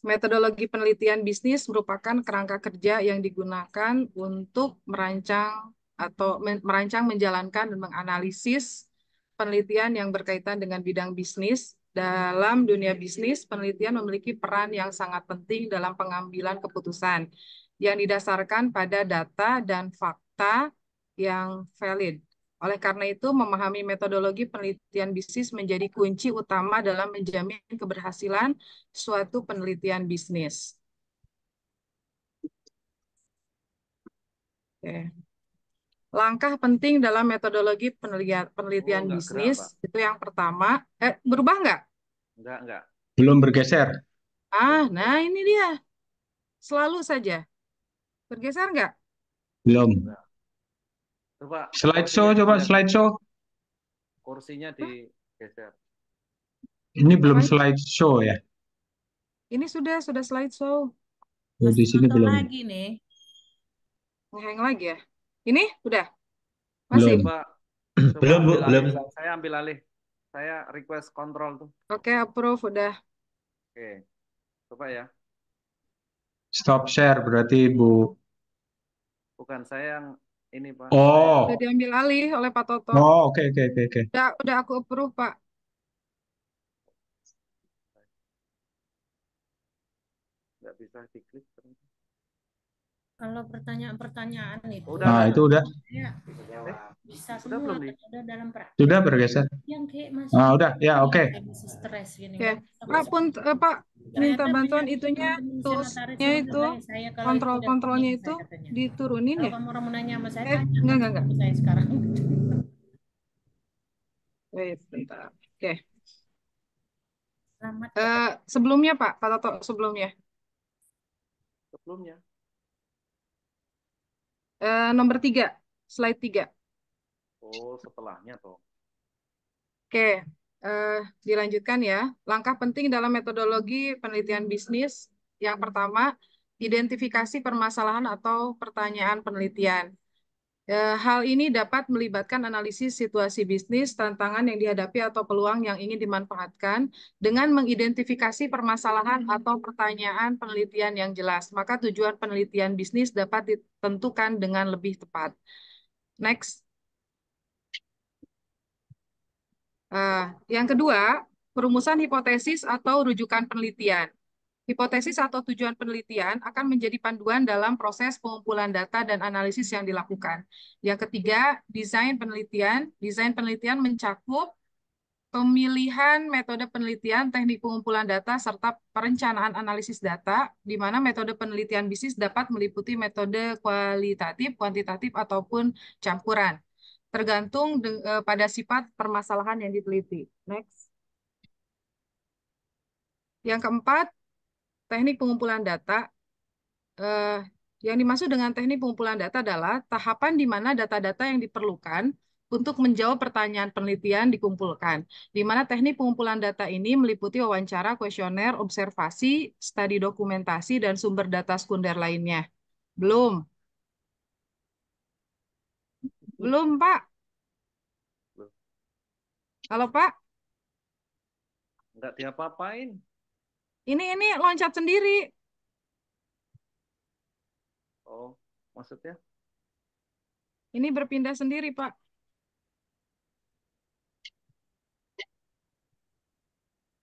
Metodologi penelitian bisnis merupakan kerangka kerja yang digunakan untuk merancang menjalankan dan menganalisis penelitian yang berkaitan dengan bidang bisnis. Dalam dunia bisnis, penelitian memiliki peran yang sangat penting dalam pengambilan keputusan yang didasarkan pada data dan fakta yang valid. Oleh karena itu, memahami metodologi penelitian bisnis menjadi kunci utama dalam menjamin keberhasilan suatu penelitian bisnis. Oke. Langkah penting dalam metodologi penelitian bisnis itu yang pertama, berubah nggak? Enggak. Belum bergeser. Nah ini dia. selalu saja. Bergeser nggak? Belum. Nah, coba Slideshow, kursinya coba dilihat. slideshow. Kursinya digeser. Ini belum Apanya? slideshow ya. Ini sudah slideshow. Oh, di Masih sini nonton belum. lagi nih. Ngehang lagi ya. Ini udah? Belum. Masih? Coba Belum, Bu, ambil belum. alih. Saya ambil alih. Saya request kontrol tuh. Oke, approve udah. Oke, coba ya. Stop share berarti Bu. Bukan saya yang ini, Pak. Oh. Udah diambil alih oleh Pak Toto. Oh, oke oke oke oke. Udah aku approve, Pak. Nggak bisa diklik. ternyata. Kalau pertanyaan-pertanyaan itu, Udah, Nah, udah. itu udah. ya Eh, bisa udah semua. belum nih? Udah dalam praktek. Sudah bergeser. Yang kayak masih Ah, udah. Ya, oke. kayak masih stres gini Oke. kan. Pak pun Pak minta Ternyata bantuan banyak itunya, teman-teman toolsnya senataris itu, yang saya kalau itu tidak kontrolnya kuning, itu saya katanya. diturunin Kalau ya? kamu orang mau nanya sama saya, tanya Enggak. sama saya sekarang. Wait, bentar. Oke. Selamat. Sebelumnya Pak Toto sebelumnya. Sebelumnya. Nomor 3, slide 3. Oh, setelahnya toh. Oke, dilanjutkan ya. Langkah penting dalam metodologi penelitian bisnis. Yang pertama, identifikasi permasalahan atau pertanyaan penelitian. Hal ini dapat melibatkan analisis situasi bisnis, tantangan yang dihadapi atau peluang yang ingin dimanfaatkan dengan mengidentifikasi permasalahan atau pertanyaan penelitian yang jelas. Maka tujuan penelitian bisnis dapat ditentukan dengan lebih tepat. Next. Yang kedua, perumusan hipotesis atau rujukan penelitian. Hipotesis atau tujuan penelitian akan menjadi panduan dalam proses pengumpulan data dan analisis yang dilakukan. Yang ketiga, desain penelitian. Desain penelitian mencakup pemilihan metode penelitian, teknik pengumpulan data, serta perencanaan analisis data, di mana metode penelitian bisnis dapat meliputi metode kualitatif, kuantitatif, ataupun campuran, tergantung pada sifat permasalahan yang diteliti. Next. Yang keempat, teknik pengumpulan data. Yang dimaksud dengan teknik pengumpulan data adalah tahapan di mana data-data yang diperlukan untuk menjawab pertanyaan penelitian dikumpulkan, di mana teknik pengumpulan data ini meliputi wawancara, kuesioner, observasi, studi dokumentasi, dan sumber data sekunder lainnya. Belum? Belum, Pak? Belum. Halo, Pak? Nggak diapa-apain. Ini loncat sendiri. Oh, maksudnya? Ini berpindah sendiri, Pak.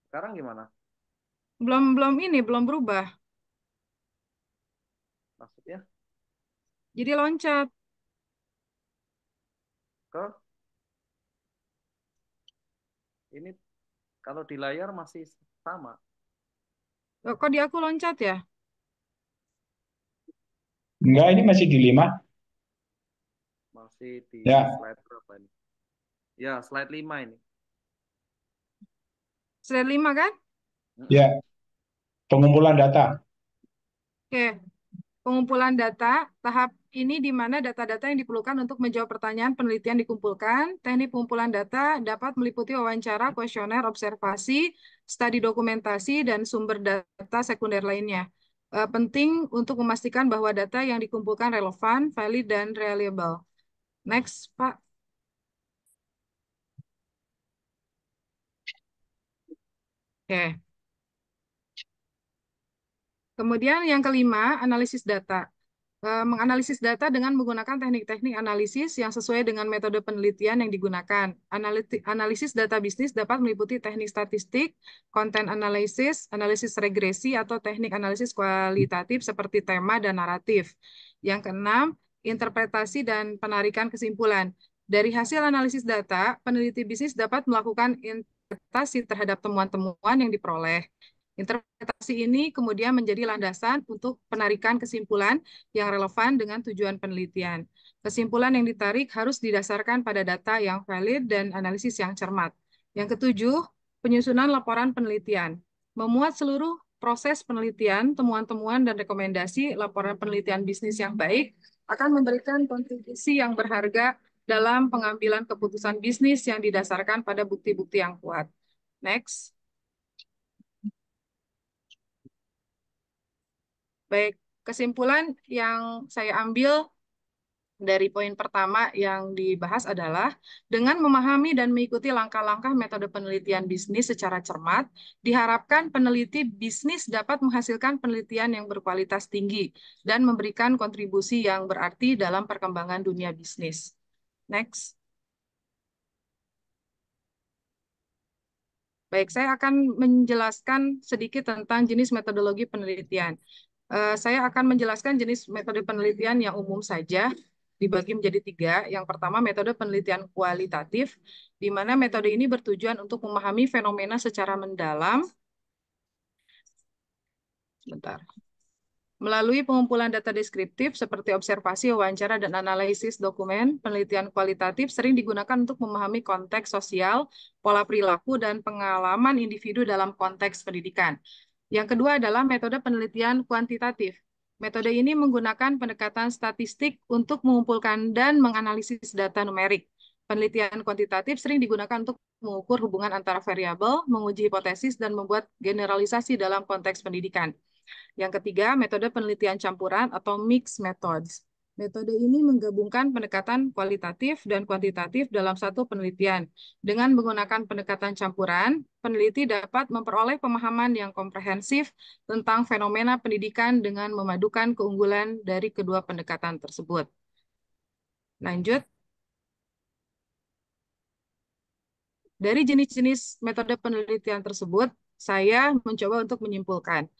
Sekarang gimana? Belum berubah. Maksudnya? Jadi loncat. Ke? Ini kalau di layar masih sama. Kok di aku loncat ya? Enggak, ini masih di 5. Masih di Ya. slide berapa ini? Ya, slide 5 ini. Slide 5 kan? Ya. Pengumpulan data. Oke. Pengumpulan data, tahap ini di mana data-data yang diperlukan untuk menjawab pertanyaan penelitian dikumpulkan. Teknik pengumpulan data dapat meliputi wawancara, kuesioner, observasi, studi dokumentasi, dan sumber data sekunder lainnya. Penting untuk memastikan bahwa data yang dikumpulkan relevan, valid, dan reliable. Next, Pak. Oke. Kemudian yang kelima, analisis data. Menganalisis data dengan menggunakan teknik-teknik analisis yang sesuai dengan metode penelitian yang digunakan. Analisis data bisnis dapat meliputi teknik statistik, konten analisis, analisis regresi, atau teknik analisis kualitatif seperti tema dan naratif. Yang keenam, interpretasi dan penarikan kesimpulan. Dari hasil analisis data, peneliti bisnis dapat melakukan interpretasi terhadap temuan-temuan yang diperoleh. Interpretasi ini kemudian menjadi landasan untuk penarikan kesimpulan yang relevan dengan tujuan penelitian. Kesimpulan yang ditarik harus didasarkan pada data yang valid dan analisis yang cermat. Yang ketujuh, penyusunan laporan penelitian. Memuat seluruh proses penelitian, temuan-temuan, dan rekomendasi laporan penelitian bisnis yang baik akan memberikan kontribusi yang berharga dalam pengambilan keputusan bisnis yang didasarkan pada bukti-bukti yang kuat. Next. Baik, kesimpulan yang saya ambil dari poin pertama yang dibahas adalah dengan memahami dan mengikuti langkah-langkah metode penelitian bisnis secara cermat, diharapkan peneliti bisnis dapat menghasilkan penelitian yang berkualitas tinggi dan memberikan kontribusi yang berarti dalam perkembangan dunia bisnis. Next. Baik, saya akan menjelaskan sedikit tentang jenis metodologi penelitian. Saya akan menjelaskan jenis metode penelitian yang umum saja, dibagi menjadi 3. Yang pertama, metode penelitian kualitatif, di mana metode ini bertujuan untuk memahami fenomena secara mendalam. Melalui pengumpulan data deskriptif seperti observasi, wawancara, dan analisis dokumen, penelitian kualitatif sering digunakan untuk memahami konteks sosial, pola perilaku, dan pengalaman individu dalam konteks pendidikan. Yang kedua adalah metode penelitian kuantitatif. Metode ini menggunakan pendekatan statistik untuk mengumpulkan dan menganalisis data numerik. Penelitian kuantitatif sering digunakan untuk mengukur hubungan antara variabel, menguji hipotesis, dan membuat generalisasi dalam konteks pendidikan. Yang ketiga, metode penelitian campuran atau mixed methods. Metode ini menggabungkan pendekatan kualitatif dan kuantitatif dalam satu penelitian. Dengan menggunakan pendekatan campuran, peneliti dapat memperoleh pemahaman yang komprehensif tentang fenomena pendidikan dengan memadukan keunggulan dari kedua pendekatan tersebut. Lanjut. Dari jenis-jenis metode penelitian tersebut, saya mencoba untuk menyimpulkan.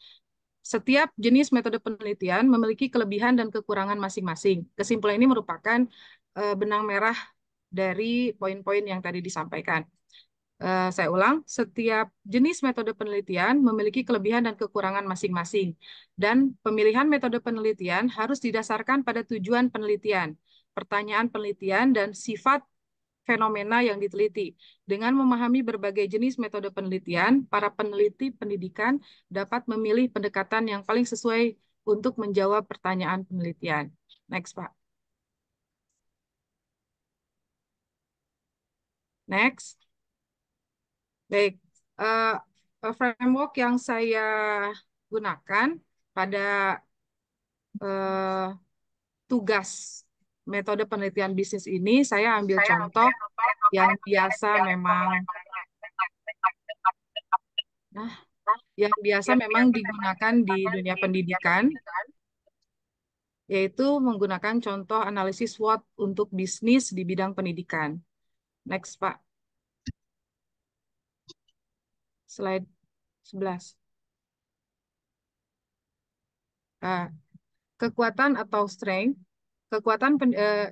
Setiap jenis metode penelitian memiliki kelebihan dan kekurangan masing-masing. Kesimpulan ini merupakan benang merah dari poin-poin yang tadi disampaikan. Saya ulang, setiap jenis metode penelitian memiliki kelebihan dan kekurangan masing-masing. Dan pemilihan metode penelitian harus didasarkan pada tujuan penelitian, pertanyaan penelitian, dan sifat fenomena yang diteliti. Dengan memahami berbagai jenis metode penelitian, para peneliti pendidikan dapat memilih pendekatan yang paling sesuai untuk menjawab pertanyaan penelitian. Next, Pak. Next. Baik. Framework yang saya gunakan pada tugas metode penelitian bisnis ini, saya ambil contoh yang biasa memang digunakan di dunia pendidikan, yaitu menggunakan contoh analisis SWOT untuk bisnis di bidang pendidikan. Next, Pak. Slide 11. Kekuatan atau strength, kekuatan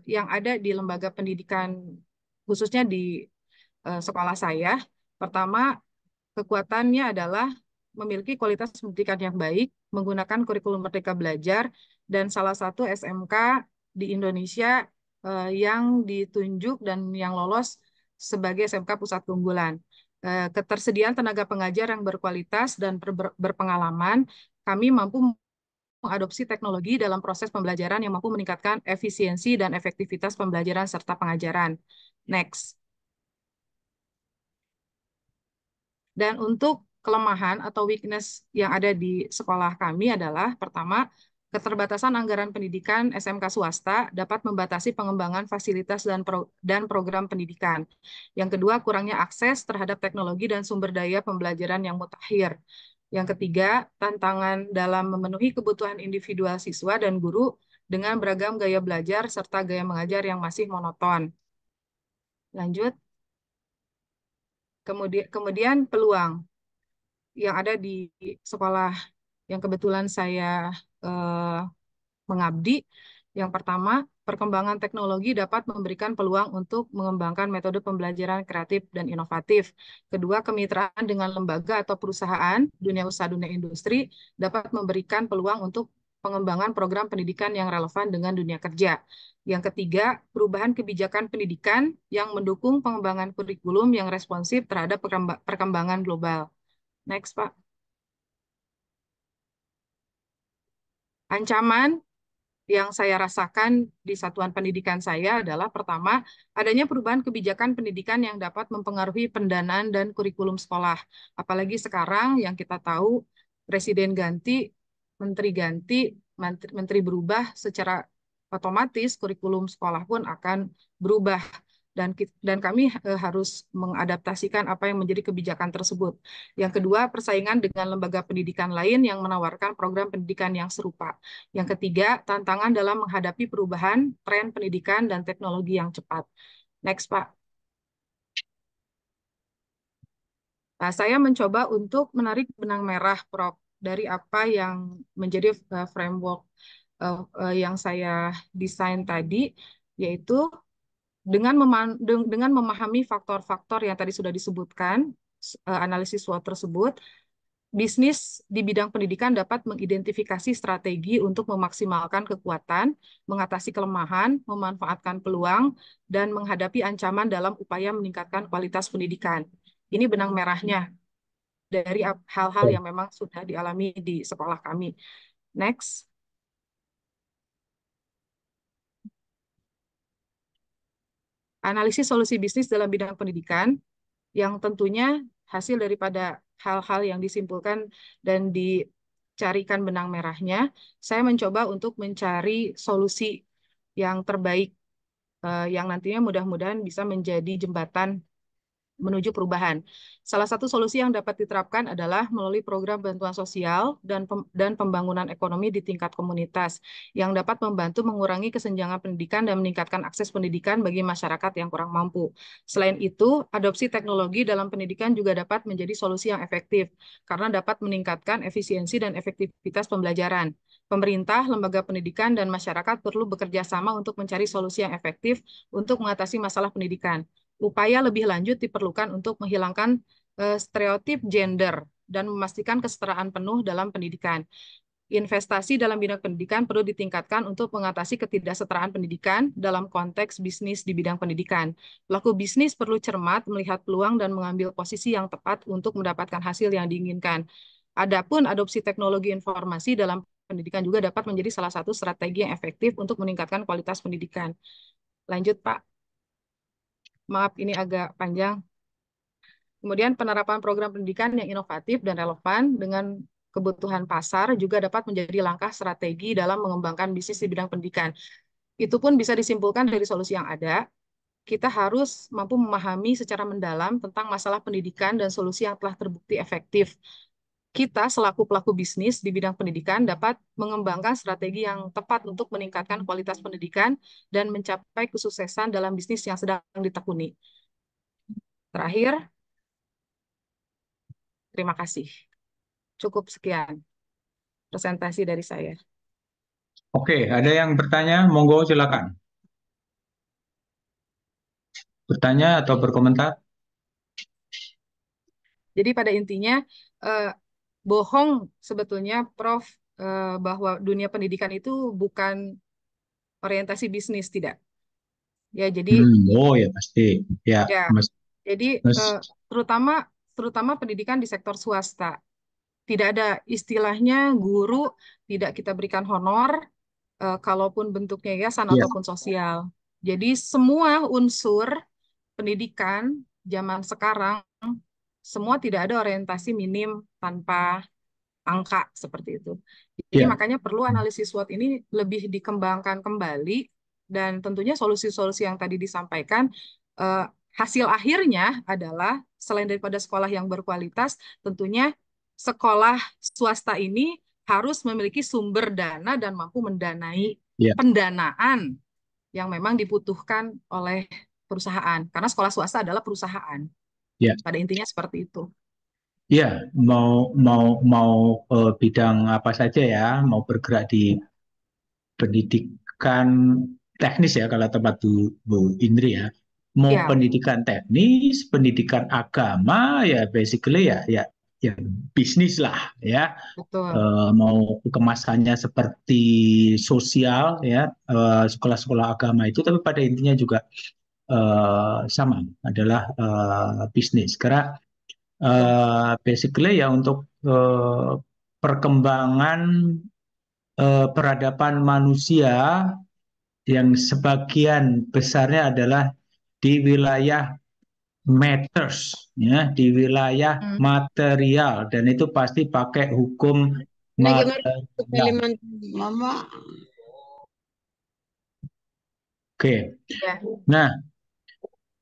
yang ada di lembaga pendidikan, khususnya di sekolah saya. Pertama, kekuatannya adalah memiliki kualitas pendidikan yang baik, menggunakan kurikulum Merdeka Belajar, dan salah satu SMK di Indonesia yang ditunjuk dan yang lolos sebagai SMK Pusat Keunggulan. Ketersediaan tenaga pengajar yang berkualitas dan berpengalaman, kami mampu mengadopsi teknologi dalam proses pembelajaran yang mampu meningkatkan efisiensi dan efektivitas pembelajaran serta pengajaran. Next. Dan untuk kelemahan atau weakness yang ada di sekolah kami adalah, pertama, keterbatasan anggaran pendidikan SMK swasta dapat membatasi pengembangan fasilitas dan program pendidikan. Yang kedua, kurangnya akses terhadap teknologi dan sumber daya pembelajaran yang mutakhir. Yang ketiga, tantangan dalam memenuhi kebutuhan individual siswa dan guru dengan beragam gaya belajar serta gaya mengajar yang masih monoton. Lanjut. Kemudian peluang yang ada di sekolah yang kebetulan saya mengabdi. Yang pertama, perkembangan teknologi dapat memberikan peluang untuk mengembangkan metode pembelajaran kreatif dan inovatif. Kedua, kemitraan dengan lembaga atau perusahaan, dunia usaha, dunia industri, dapat memberikan peluang untuk pengembangan program pendidikan yang relevan dengan dunia kerja. Yang ketiga, perubahan kebijakan pendidikan yang mendukung pengembangan kurikulum yang responsif terhadap perkembangan global. Next, Pak. Ancaman yang saya rasakan di satuan pendidikan saya adalah pertama, adanya perubahan kebijakan pendidikan yang dapat mempengaruhi pendanaan dan kurikulum sekolah. Apalagi sekarang yang kita tahu presiden ganti, menteri berubah, secara otomatis kurikulum sekolah pun akan berubah dan kami harus mengadaptasikan apa yang menjadi kebijakan tersebut. Yang kedua, persaingan dengan lembaga pendidikan lain yang menawarkan program pendidikan yang serupa. Yang ketiga, tantangan dalam menghadapi perubahan tren pendidikan dan teknologi yang cepat. Next, Pak. Nah, saya mencoba untuk menarik benang merah, Prof, dari apa yang menjadi framework yang saya desain tadi, yaitu dengan memahami faktor-faktor yang tadi sudah disebutkan, analisis SWOT tersebut, bisnis di bidang pendidikan dapat mengidentifikasi strategi untuk memaksimalkan kekuatan, mengatasi kelemahan, memanfaatkan peluang, dan menghadapi ancaman dalam upaya meningkatkan kualitas pendidikan. Ini benang merahnya dari hal-hal yang memang sudah dialami di sekolah kami. Next. Analisis solusi bisnis dalam bidang pendidikan yang tentunya hasil daripada hal-hal yang disimpulkan dan dicarikan benang merahnya, saya mencoba untuk mencari solusi yang terbaik yang nantinya mudah-mudahan bisa menjadi jembatan menuju perubahan. Salah satu solusi yang dapat diterapkan adalah melalui program bantuan sosial dan pembangunan ekonomi di tingkat komunitas yang dapat membantu mengurangi kesenjangan pendidikan dan meningkatkan akses pendidikan bagi masyarakat yang kurang mampu. Selain itu, adopsi teknologi dalam pendidikan juga dapat menjadi solusi yang efektif karena dapat meningkatkan efisiensi dan efektivitas pembelajaran. Pemerintah, lembaga pendidikan, dan masyarakat perlu bekerja sama untuk mencari solusi yang efektif untuk mengatasi masalah pendidikan. Upaya lebih lanjut diperlukan untuk menghilangkan stereotip gender dan memastikan kesetaraan penuh dalam pendidikan. Investasi dalam bidang pendidikan perlu ditingkatkan untuk mengatasi ketidaksetaraan pendidikan dalam konteks bisnis di bidang pendidikan. Pelaku bisnis perlu cermat melihat peluang dan mengambil posisi yang tepat untuk mendapatkan hasil yang diinginkan. Adapun adopsi teknologi informasi dalam pendidikan juga dapat menjadi salah satu strategi yang efektif untuk meningkatkan kualitas pendidikan. Lanjut, Pak. Maaf, ini agak panjang. Kemudian penerapan program pendidikan yang inovatif dan relevan dengan kebutuhan pasar juga dapat menjadi langkah strategi dalam mengembangkan bisnis di bidang pendidikan. Itu pun bisa disimpulkan dari solusi yang ada. Kita harus mampu memahami secara mendalam tentang masalah pendidikan dan solusi yang telah terbukti efektif. Kita selaku pelaku bisnis di bidang pendidikan dapat mengembangkan strategi yang tepat untuk meningkatkan kualitas pendidikan dan mencapai kesuksesan dalam bisnis yang sedang ditekuni. Terakhir, terima kasih. Cukup sekian presentasi dari saya. Oke, ada yang bertanya? Monggo silakan. Bertanya atau berkomentar? Jadi pada intinya, bohong sebetulnya, Prof, bahwa dunia pendidikan itu bukan orientasi bisnis, tidak. Ya, jadi Oh ya pasti. Ya, ya, Mas. jadi terutama pendidikan di sektor swasta. Tidak ada istilahnya guru tidak kita berikan honor, kalaupun bentuknya yayasan Ya, ataupun sosial. Jadi semua unsur pendidikan zaman sekarang semua tidak ada orientasi minim tanpa angka seperti itu. Jadi ya, makanya perlu analisis SWOT ini lebih dikembangkan kembali dan tentunya solusi-solusi yang tadi disampaikan hasil akhirnya adalah selain daripada sekolah yang berkualitas, tentunya sekolah swasta ini harus memiliki sumber dana dan mampu mendanai ya, pendanaan yang memang dibutuhkan oleh perusahaan. Karena sekolah swasta adalah perusahaan. ya. Pada intinya seperti itu. Ya, mau bidang apa saja ya, mau bergerak di pendidikan teknis ya kalau tempat Bu Indri ya. Mau Ya, pendidikan teknis, pendidikan agama ya basically ya bisnis lah ya. betul. Mau kemasannya seperti sosial ya, sekolah-sekolah agama itu, tapi pada intinya juga sama adalah bisnis. Karena basically ya untuk perkembangan peradaban manusia yang sebagian besarnya adalah di wilayah matters, ya, di wilayah material, dan itu pasti pakai hukum Ini gimana untuk material. Kalimantan, Mama? Oke. Ya. Nah,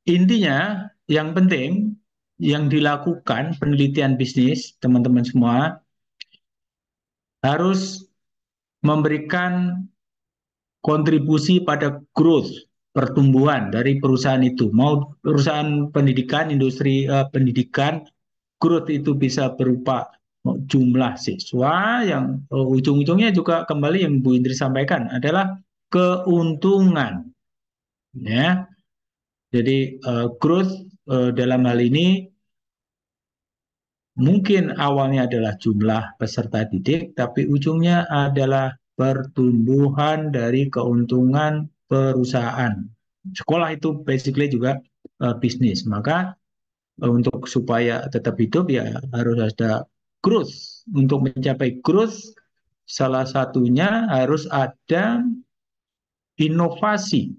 intinya yang penting yang dilakukan penelitian bisnis, teman-teman semua harus memberikan kontribusi pada growth, pertumbuhan dari perusahaan itu. Mau perusahaan pendidikan, industri pendidikan, growth itu bisa berupa jumlah siswa yang ujung-ujungnya juga kembali yang Bu Indri sampaikan adalah keuntungan, ya. Jadi growth dalam hal ini mungkin awalnya adalah jumlah peserta didik, tapi ujungnya adalah pertumbuhan dari keuntungan perusahaan. Sekolah itu basically juga bisnis. Maka untuk supaya tetap hidup ya harus ada growth. Untuk mencapai growth, salah satunya harus ada inovasi.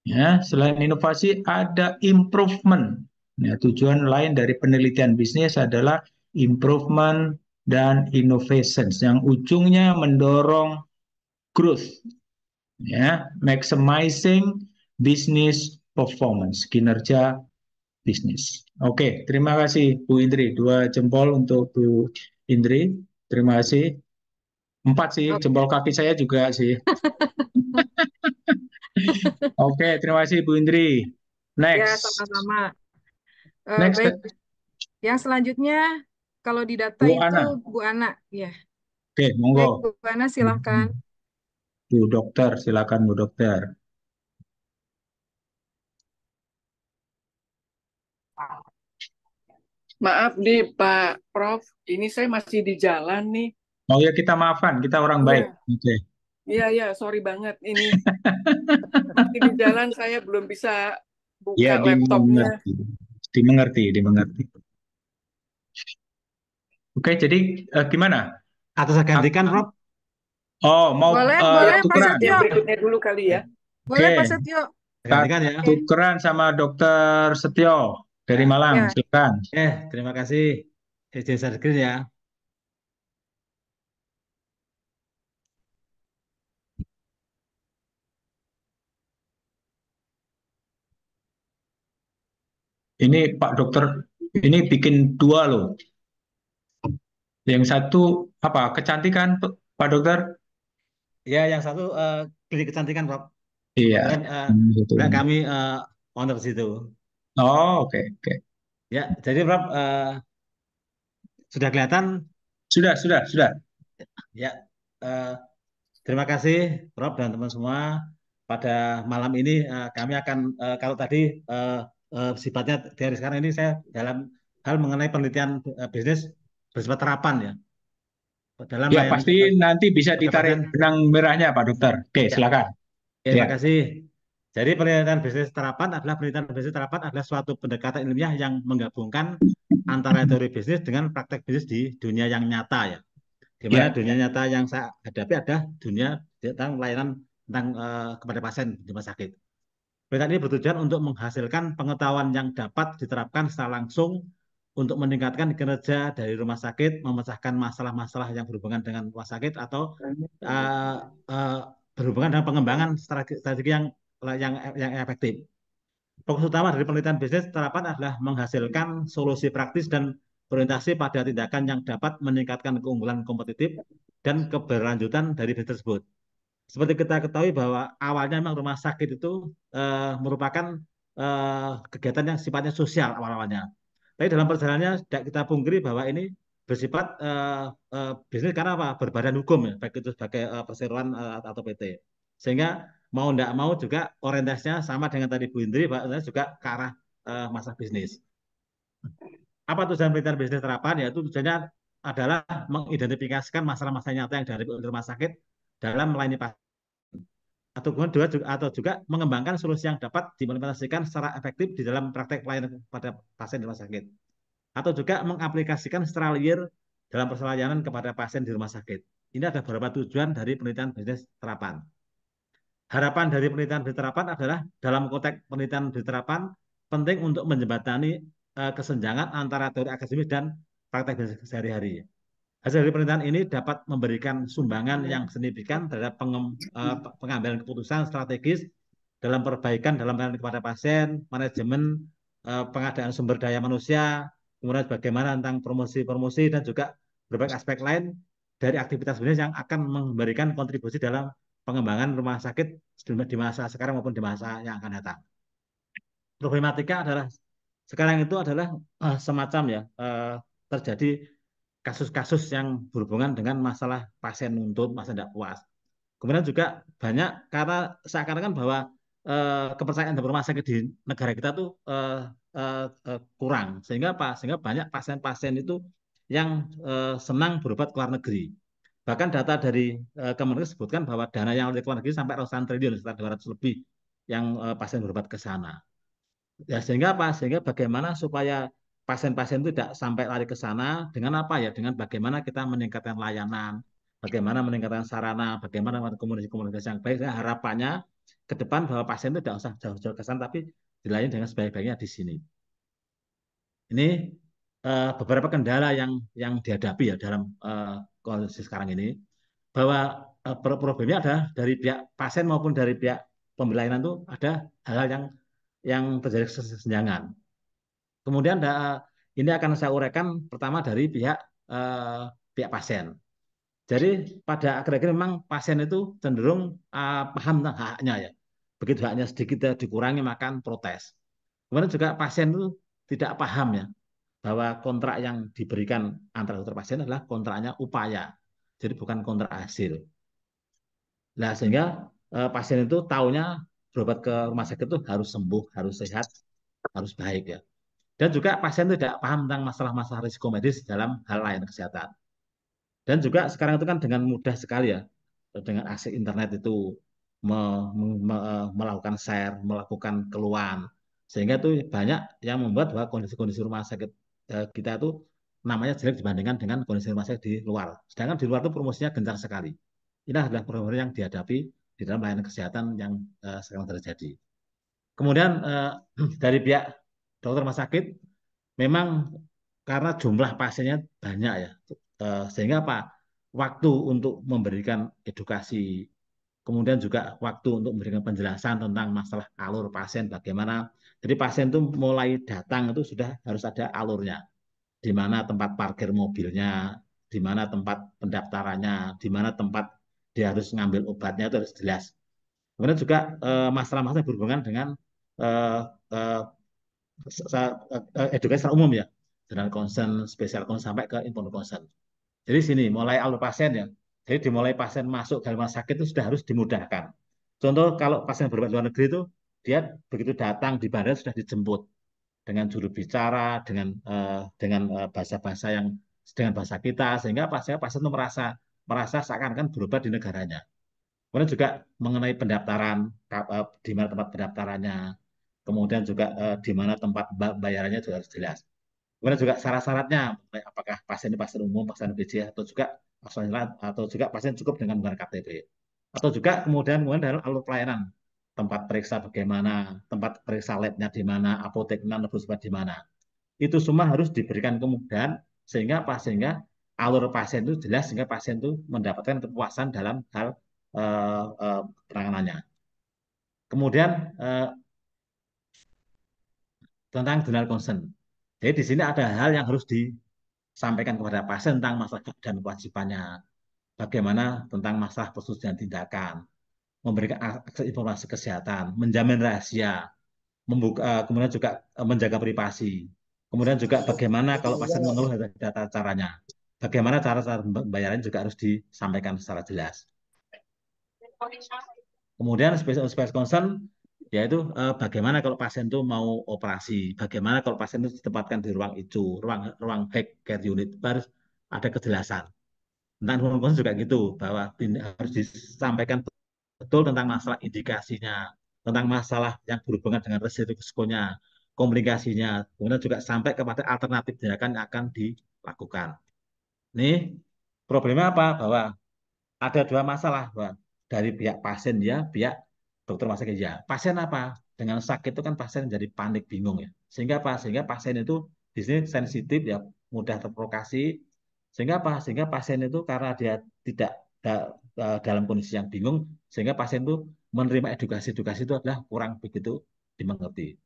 Ya, selain inovasi ada improvement. Ya, tujuan lain dari penelitian bisnis adalah improvement dan innovations yang ujungnya mendorong growth, ya, maximizing business performance, kinerja bisnis. Oke, terima kasih Bu Indri. 2 jempol untuk Bu Indri. Terima kasih. 4 sih, jempol kaki saya juga sih. Oke, terima kasih Bu Indri. Ya, Next. sama-sama. Next, Baik, yang selanjutnya kalau di data Bu itu Ana. Bu Ana, ya. Oke, Baik, monggo. Bu Ana silahkan. Bu Dokter, silakan Bu Dokter. Maaf nih Pak Prof, ini saya masih di jalan nih. Oh ya, kita maafkan, kita orang baik. Oke. Iya, sorry banget ini. Masih di jalan, saya belum bisa Ya, buka laptopnya. dimengerti. Oke, jadi gimana? Atau saya gantikan, Rob? Oh, mau Boleh, Pak tukeran? Setio. Yang berikutnya dulu kali ya. Boleh, Oke. Pak Setio. Gantikan ya. Tukeran sama Dokter Setio dari Ya. Malang, Ya. silakan. Terima kasih. Izin share screen ya. Ini Pak Dokter, ini bikin 2 loh. Yang satu apa? Kecantikan, Pak Dokter? Ya, yang satu klinik kecantikan, Rob. Iya. Kebetulan kami owner situ. Oh, oke. Ya, jadi Rob sudah kelihatan? Sudah. Ya, terima kasih Rob dan teman semua. Pada malam ini kami akan kalau tadi sifatnya dari sekarang ini saya dalam hal mengenai penelitian bisnis bersifat terapan ya. Dalam Ya, pasti nanti bisa ditarik benang merahnya Pak Dokter. Oke, silakan. Terima kasih. Jadi penelitian bisnis terapan adalah suatu pendekatan ilmiah yang menggabungkan antara teori bisnis dengan praktek bisnis di dunia yang nyata ya. Di mana dunia nyata yang saya hadapi adalah dunia tentang pelayanan tentang kepada pasien di rumah sakit. Penelitian ini bertujuan untuk menghasilkan pengetahuan yang dapat diterapkan secara langsung untuk meningkatkan kinerja dari rumah sakit, memecahkan masalah-masalah yang berhubungan dengan rumah sakit atau berhubungan dengan pengembangan strategi yang efektif. Fokus utama dari penelitian bisnis terapan adalah menghasilkan solusi praktis dan orientasi pada tindakan yang dapat meningkatkan keunggulan kompetitif dan keberlanjutan dari bisnis tersebut. Seperti kita ketahui bahwa awalnya memang rumah sakit itu merupakan kegiatan yang sifatnya sosial awal-awalnya. Tapi dalam perjalanannya tidak kita pungkiri bahwa ini bersifat bisnis karena apa? Berbadan hukum ya, baik itu sebagai perseroan atau PT. Sehingga mau tidak mau juga orientasinya sama dengan tadi Bu Indri, juga ke arah masalah bisnis. Apa tujuan penelitian bisnis terapan? Yaitu tujuannya adalah mengidentifikasikan masalah-masalah nyata yang dari rumah sakit dalam melayani pasien. Atau juga mengembangkan solusi yang dapat diimplementasikan secara efektif di dalam praktek pelayanan pada pasien di rumah sakit. Atau juga mengaplikasikan secara liar dalam pelayanan kepada pasien di rumah sakit. Ini ada beberapa tujuan dari penelitian bisnis terapan. Harapan dari penelitian bisnis terapan adalah dalam konteks penelitian bisnis terapan penting untuk menjembatani kesenjangan antara teori akademis dan praktek bisnis sehari-hari. Hasil dari penelitian ini dapat memberikan sumbangan yang signifikan terhadap pengambilan keputusan strategis dalam perbaikan dalam pelayanan kepada pasien, manajemen pengadaan sumber daya manusia, kemudian bagaimana tentang promosi-promosi dan juga berbagai aspek lain dari aktivitas bisnis yang akan memberikan kontribusi dalam pengembangan rumah sakit di masa sekarang maupun di masa yang akan datang. Problematika adalah sekarang itu adalah semacam ya terjadi kasus-kasus yang berhubungan dengan masalah pasien nuntut, pasien tidak puas. Kemudian juga banyak karena seakan-akan bahwa kepercayaan dalam rumah sakit di negara kita tuh kurang. Sehingga apa? Sehingga banyak pasien-pasien itu yang senang berobat ke luar negeri. Bahkan data dari Kemenkes sebutkan bahwa dana yang oleh luar negeri sampai ratusan triliun, sekitar 200 lebih yang pasien berobat ke sana. Ya, sehingga apa? Sehingga bagaimana supaya pasien-pasien itu tidak sampai lari ke sana dengan apa ya? Dengan bagaimana kita meningkatkan layanan, bagaimana meningkatkan sarana, bagaimana komunikasi yang baik. Harapannya ke depan bahwa pasien itu tidak usah jauh-jauh ke sana, tapi dilayani dengan sebaik-baiknya di sini. Ini beberapa kendala yang dihadapi ya dalam kondisi sekarang ini, bahwa problemnya ada dari pihak pasien maupun dari pihak pembelayanan itu ada hal-hal yang terjadi kesenjangan. Kemudian ini akan saya uraikan pertama dari pihak pasien. Jadi pada akhir-akhir memang pasien itu cenderung paham tentang haknya ya. Begitu haknya sedikit dikurangi makan protes. Kemudian juga pasien itu tidak paham ya bahwa kontrak yang diberikan antara dokter pasien adalah kontraknya upaya. Jadi bukan kontrak hasil. Nah, sehingga pasien itu taunya berobat ke rumah sakit itu harus sembuh, harus sehat, harus baik ya. Dan juga pasien tidak paham tentang masalah-masalah risiko medis dalam hal lain kesehatan. Dan juga sekarang itu kan dengan mudah sekali ya, dengan akses internet itu melakukan share, melakukan keluhan. Sehingga itu banyak yang membuat bahwa kondisi-kondisi rumah sakit kita itu namanya jelek dibandingkan dengan kondisi rumah sakit di luar. Sedangkan di luar itu promosinya gencar sekali. Ini adalah problem yang dihadapi di dalam layanan kesehatan yang sekarang terjadi. Kemudian dari pihak dokter rumah sakit, memang karena jumlah pasiennya banyak ya, sehingga apa? Waktu untuk memberikan edukasi, kemudian juga waktu untuk memberikan penjelasan tentang masalah alur pasien bagaimana. Jadi pasien itu mulai datang itu sudah harus ada alurnya, di mana tempat parkir mobilnya, di mana tempat pendaftarannya, di mana tempat dia harus ngambil obatnya itu harus jelas. Kemudian juga masalah-masalah berhubungan dengan eh, eh, edukasi secara umum ya, general concern, spesial concern sampai ke informed concern. Jadi sini mulai alur pasien ya. Jadi dimulai pasien masuk ke rumah sakit itu sudah harus dimudahkan. Contoh kalau pasien berobat luar negeri itu dia begitu datang di bandara sudah dijemput dengan juru bicara, dengan bahasa-bahasa yang dengan bahasa kita, sehingga pasien itu merasa seakan-akan berobat di negaranya. Kemudian juga mengenai pendaftaran, di mana tempat pendaftarannya, kemudian juga di mana tempat bayarannya juga harus jelas. Kemudian juga syarat-syaratnya, apakah pasien ini pasien umum, pasien BC, atau juga pasien cukup dengan menggunakan KTP. Atau juga kemudian dalam alur pelayanan, tempat periksa bagaimana, tempat periksa labnya di mana, apotek non-pusat di mana. Itu semua harus diberikan kemudahan sehingga alur pasien itu jelas, sehingga pasien itu mendapatkan kepuasan dalam hal penanganannya. Kemudian tentang general concern. Jadi di sini ada hal yang harus disampaikan kepada pasien tentang masalah dan kewajibannya. Bagaimana tentang masalah persetujuan tindakan, memberikan akses informasi kesehatan, menjamin rahasia, kemudian juga menjaga privasi. Kemudian juga bagaimana kalau pasien mengeluh data caranya. Bagaimana cara pembayaran juga harus disampaikan secara jelas. Kemudian special concern yaitu bagaimana kalau pasien itu mau operasi, bagaimana kalau pasien itu ditempatkan di ruang ICU, ruang high care unit, harus ada kejelasan. Tentang ruang concern juga gitu, bahwa harus disampaikan betul tentang masalah indikasinya, tentang masalah yang berhubungan dengan risikonya, komplikasinya, kemudian juga sampai kepada alternatif tindakan yang akan dilakukan. Ini problemnya apa? Bahwa ada dua masalah, Pak. Dari pihak pasien ya, pihak dokter rumah sakit ya. Pasien apa? Dengan sakit itu kan pasien jadi panik bingung ya. Sehingga apa? Sehingga pasien itu di sini sensitif ya, mudah terprovokasi. Sehingga apa? Sehingga pasien itu karena dia tidak dalam kondisi yang bingung, sehingga pasien itu menerima edukasi-edukasi itu adalah kurang begitu dimengerti.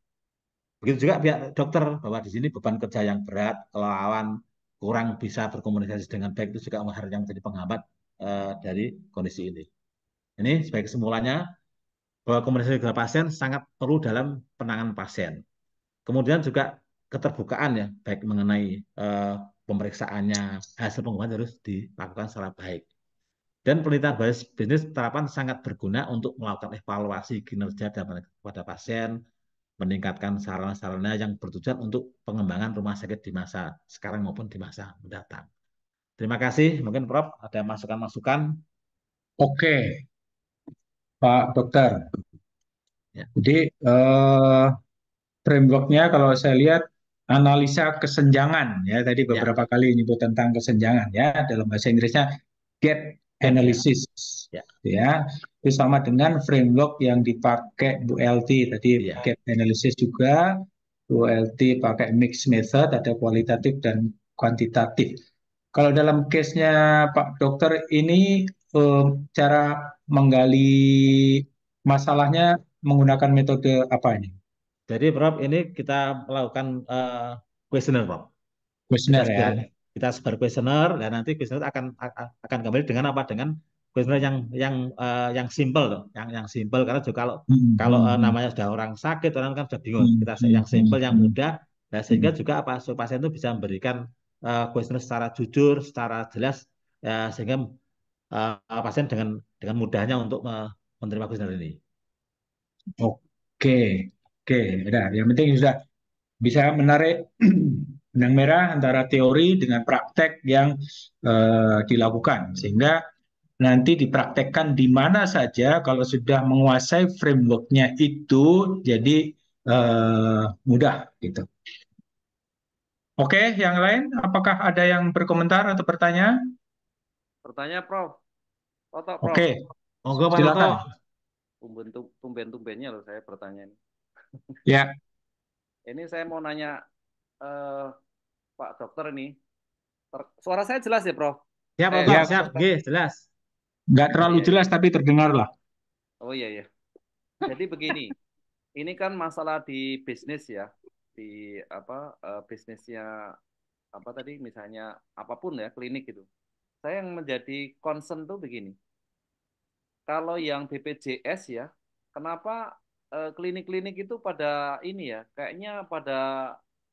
Begitu juga pihak dokter bahwa di sini beban kerja yang berat, kelelawan, kurang bisa berkomunikasi dengan baik itu juga hal yang menjadi penghambat dari kondisi ini. Ini sebagai kesimpulannya bahwa komunikasi dengan pasien sangat perlu dalam penanganan pasien. Kemudian juga keterbukaan ya, baik mengenai pemeriksaannya, hasil pengobatan harus dilakukan secara baik. Dan penelitian bisnis terapan sangat berguna untuk melakukan evaluasi kinerja pada pasien, meningkatkan sarana-sarana yang bertujuan untuk pengembangan rumah sakit di masa sekarang maupun di masa mendatang. Terima kasih. Mungkin Prof. ada masukan-masukan. Oke, Pak Dokter. Ya. Jadi frameworknya kalau saya lihat analisa kesenjangan ya tadi beberapa kali nyebut tentang kesenjangan ya dalam bahasa Inggrisnya gap analysis ya itu sama dengan framework yang dipakai Bu LT tadi gap analysis juga Bu LT pakai mixed method ada kualitatif dan kuantitatif. Kalau dalam case-nya Pak Dokter ini cara menggali masalahnya menggunakan metode apa ini? Jadi Prof, ini kita melakukan kuesioner, Prof. Kuesioner ya. Kita sebar kuesioner dan nanti kuesioner akan kembali dengan apa? Dengan kuesioner yang simple, yang simple karena juga kalau namanya sudah orang sakit, orang kan sudah bingung. Kita yang simple, yang mudah, nah, sehingga juga apa? So, pasien itu bisa memberikan kuesioner secara jujur, secara jelas, sehingga pasien dengan mudahnya untuk menerima kuesioner ini. Oke, oke, udah. Yang penting sudah bisa menarik benang merah antara teori dengan praktek yang dilakukan, sehingga nanti dipraktekkan di mana saja kalau sudah menguasai frameworknya itu, jadi mudah gitu. Oke, yang lain, apakah ada yang berkomentar atau bertanya? Bertanya, Prof. Toto, Prof. Oke, monggo Pak Toto. silakan. Tumben-tumbennya loh saya bertanya ini. Ya. Ini saya mau nanya Pak Dokter ini. Suara saya jelas ya, Prof? Siap, Pak Toto, siap. Jelas. Nggak terlalu jelas, tapi terdengar lah. Oh iya, ya. Jadi begini, ini kan masalah di bisnis ya, di bisnisnya apa tadi, misalnya apapun ya, klinik gitu. Saya yang menjadi concern tuh begini. Kalau yang BPJS ya, kenapa klinik-klinik itu pada ini ya, kayaknya pada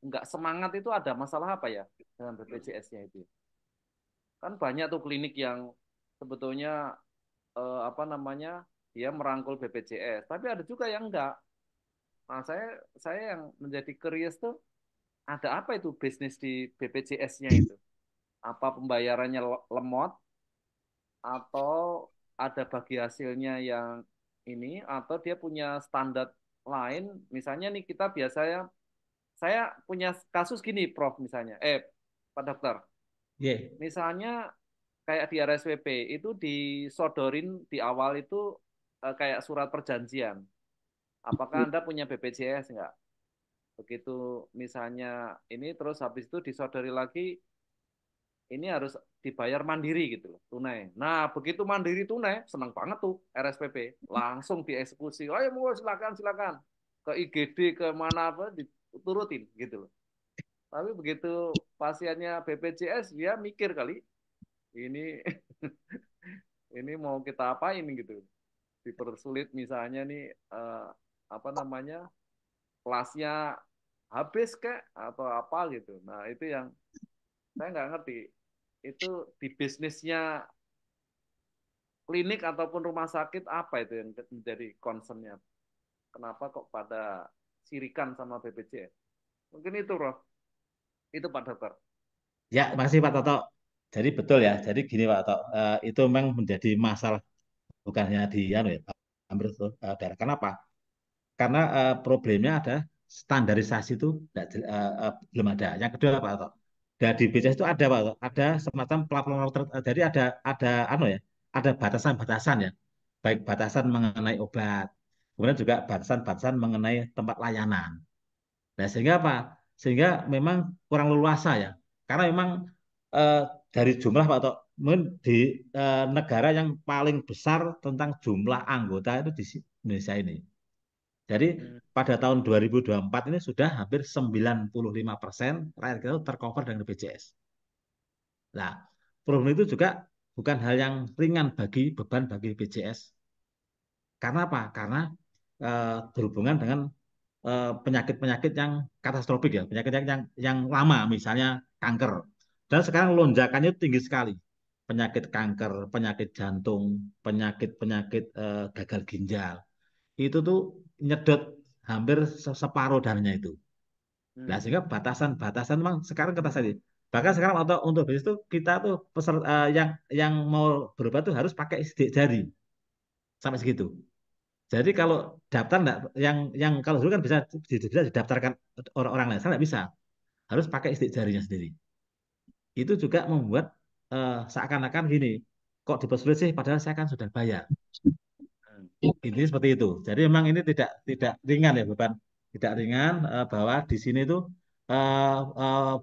nggak semangat, itu ada masalah apa ya dengan BPJS-nya itu? Kan banyak tuh klinik yang sebetulnya apa namanya, dia merangkul BPJS, tapi ada juga yang enggak. Nah, saya yang menjadi curious tuh, ada apa itu bisnis di BPJS-nya itu? Apa pembayarannya lemot, atau ada bagi hasilnya yang ini, atau dia punya standar lain? Misalnya nih, kita biasanya, saya punya kasus gini, Prof, misalnya, Pak Dokter. Misalnya kayak di RSWP itu disodorin di awal itu kayak surat perjanjian. Apakah Anda punya BPJS enggak? Begitu misalnya ini, terus habis itu disodori lagi, ini harus dibayar mandiri gitu loh, tunai. Nah, begitu mandiri tunai, senang banget tuh RSPP, langsung dieksekusi. Ayo mau silakan silakan ke IGD, ke mana apa diturutin gitu loh. Tapi begitu pasiennya BPJS, dia mikir kali, ini ini mau kita apain gitu. Dipersulit misalnya nih apa namanya, kelasnya habis kek atau apa gitu. Nah, itu yang saya nggak ngerti. Itu di bisnisnya klinik ataupun rumah sakit, apa itu yang menjadi concernnya? Kenapa kok pada sirikan sama BPJS? Mungkin itu, Roh. Itu Pak Dokter. Ya, makasih Pak Toto. Jadi betul ya. Jadi gini Pak Toto, itu memang menjadi masalah bukan hanya di hampir daerah. Kenapa? Karena problemnya ada standarisasi itu belum ada. Yang kedua Pak Toto, dan di BPJS itu ada Pak Toto, ada semacam platform, jadi ada ada batasan-batasan ya, baik batasan mengenai obat, kemudian juga batasan-batasan mengenai tempat layanan. Nah, sehingga apa? Sehingga memang kurang leluasa ya. Karena memang eh, dari jumlah Pak Tok, mungkin di negara yang paling besar tentang jumlah anggota itu di Indonesia ini. Jadi Hmm. pada tahun 2024 ini sudah hampir 95% rakyat kita itu tercover dengan BPJS. Nah, problem itu juga bukan hal yang ringan bagi beban bagi BPJS. Karena apa? Karena berhubungan dengan penyakit-penyakit yang katastrofik ya, penyakit yang lama, misalnya kanker. Dan sekarang lonjakannya tinggi sekali. Penyakit kanker, penyakit jantung, penyakit-penyakit gagal ginjal. Itu tuh nyedot hampir separuh dananya itu. Nah, Hmm. sehingga batasan-batasan memang sekarang kita tadi. Bahkan sekarang untuk bisnis itu kita tuh yang mau berobat tuh harus pakai sidik jari sampai segitu. Jadi kalau daftar enggak, yang kalau dulu kan bisa didaftarkan orang-orang lain, sekarang nggak bisa, harus pakai sidik jarinya sendiri. Itu juga membuat seakan-akan gini, kok dipersulit sih, padahal saya kan sudah bayar. Hmm. Ini seperti itu. Jadi memang ini tidak ringan ya beban, tidak ringan bahwa di sini itu eh, eh,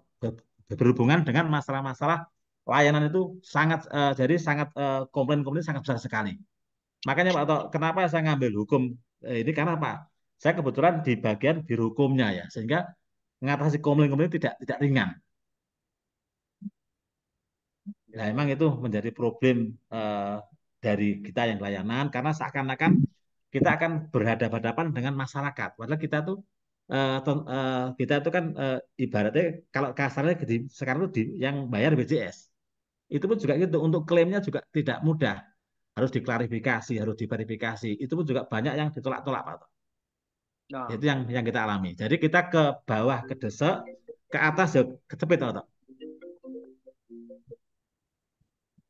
berhubungan dengan masalah-masalah layanan itu sangat jadi sangat komplain-komplain sangat besar sekali. Makanya Pak Tok, kenapa saya ngambil hukum ini karena apa? Saya kebetulan di bagian biro hukumnya ya, sehingga mengatasi komplain-komplain tidak ringan. Nah, memang Ya. itu menjadi problem dari kita yang layanan karena seakan-akan kita akan berhadapan-hadapan dengan masyarakat. Padahal kita itu kan ibaratnya kalau kasarnya sekarang itu yang bayar BPJS. Itu pun juga gitu. Untuk klaimnya juga tidak mudah. Harus diklarifikasi, harus diverifikasi. Itu pun juga banyak yang ditolak-tolak, Pak. Nah, Itu yang kita alami. Jadi kita ke bawah ke desek, ke atas ya kecepit, Pak.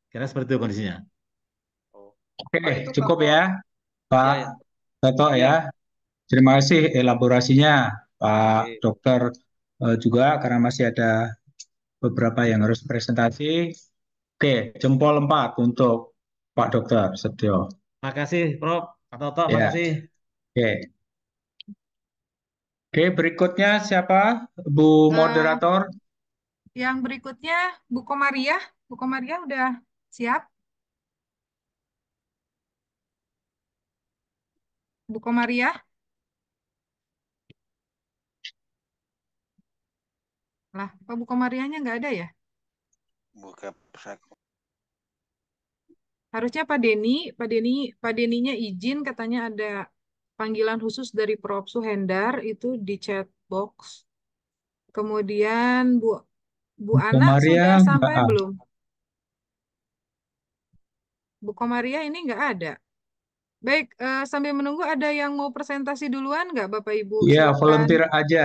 Kira seperti itu kondisinya. oh. Oke, Pak itu cukup kalau ya, ya Pak ya Toto ya, ya. Terima kasih elaborasinya, Pak oke. Dokter juga karena masih ada beberapa yang harus presentasi. Oke, jempol 4 untuk Pak Dokter Setio. Makasih, Prof. Pak Toto, Ya, makasih. oke. Oke, berikutnya siapa? Bu Eh, Moderator? yang berikutnya Bu Komaria. Bu Komaria udah siap? Bu Komaria? Lah, kok Bu Komarianya nggak ada ya? Buka Harusnya Pak Deninya izin katanya ada panggilan khusus dari Prof. Suhendar itu di chat box. Kemudian Bu Bu Ana Maria sudah nggak sampai ada. belum? Bu Komaria ini nggak ada. Baik, sambil menunggu ada yang mau presentasi duluan nggak Bapak Ibu? Ya, Silakan. volunteer aja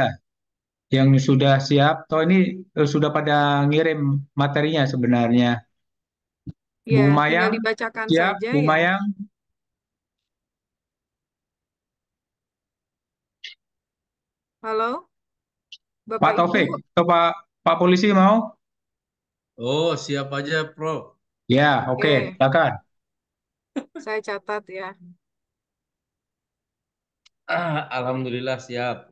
yang sudah siap. Toh ini sudah pada ngirim materinya sebenarnya. Ya, Bu tinggal Mayang, dibacakan siap? saja Bu ya. Mayang, Halo, Pak Bapak Ibu. Taufik, atau Pak Polisi mau? Oh, siap aja, Prof. Ya, oke, Oke, silakan. saya catat ya. Alhamdulillah siap.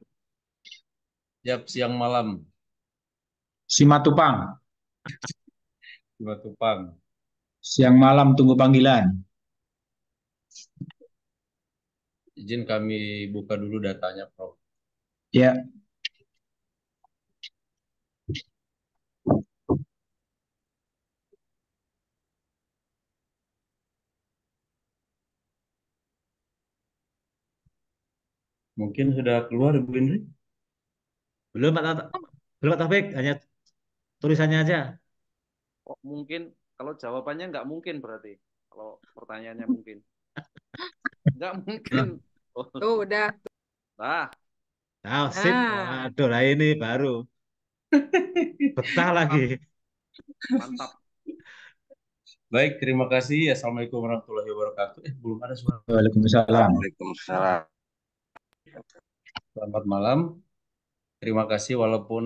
Siap siang malam. Simatupang, Cuma Tupang. siang malam tunggu panggilan. Izin kami buka dulu datanya, Prof. Ya, Mungkin sudah keluar, Ibu Indri? Belum, Pak Toto. Belum, Pak Taufik. Hanya tulisannya aja. Oh, mungkin kalau jawabannya nggak mungkin berarti. Kalau pertanyaannya mungkin. Nggak mungkin. Nah, Oh, Tuh, udah. nah, Nah, sip. Nah, Waduh, lah ini baru. Betah lagi. mantap. baik, terima kasih. Assalamualaikum warahmatullahi wabarakatuh. Belum ada suara. Waalaikumsalam. Waalaikumsalam. Selamat malam. Terima kasih walaupun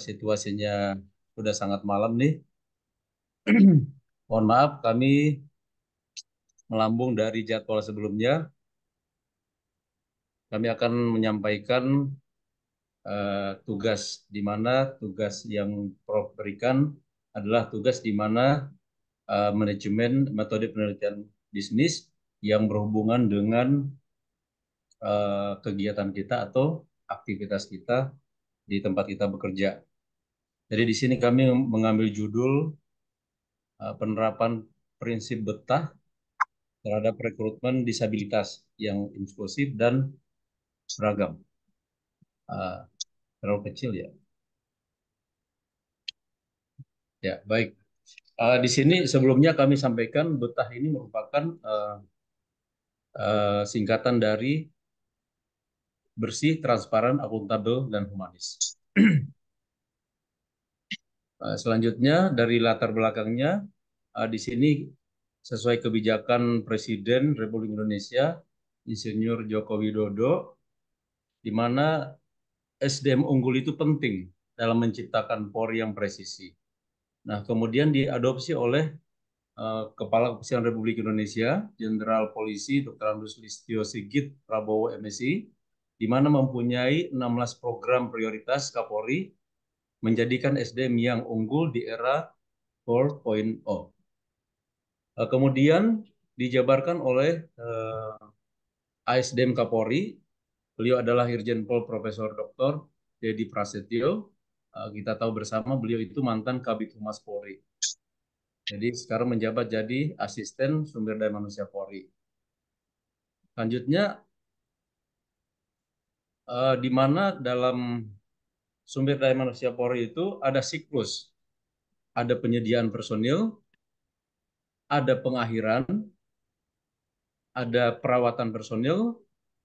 situasinya sudah sangat malam nih. Mohon maaf, kami melambung dari jadwal sebelumnya, kami akan menyampaikan tugas di mana tugas yang Prof berikan adalah tugas di mana manajemen metode penelitian bisnis yang berhubungan dengan kegiatan kita atau aktivitas kita di tempat kita bekerja. Jadi di sini kami mengambil judul penerapan prinsip betah terhadap rekrutmen disabilitas yang inklusif dan beragam. Terlalu kecil ya. Ya, baik. Di sini sebelumnya kami sampaikan betah ini merupakan singkatan dari bersih, transparan, akuntabel, dan humanis. Selanjutnya dari latar belakangnya, di sini sesuai kebijakan Presiden Republik Indonesia, Insinyur Joko Widodo, di mana SDM unggul itu penting dalam menciptakan Polri yang presisi. Nah, kemudian diadopsi oleh Kepala Kepolisian Republik Indonesia, Jenderal Polisi Dr. Andes Listio Sigit Prabowo MSI, di mana mempunyai 16 program prioritas Kapolri menjadikan SDM yang unggul di era 4.0. Kemudian dijabarkan oleh ASDM Kapolri, beliau adalah Irjen Pol Profesor Dr. Dedi Prasetyo. Kita tahu bersama beliau itu mantan Kabid Humas Polri. Jadi sekarang menjabat jadi asisten sumber daya manusia Polri. Selanjutnya, di mana dalam sumber daya manusia Polri itu ada siklus, ada penyediaan personil, ada pengakhiran, ada perawatan personil,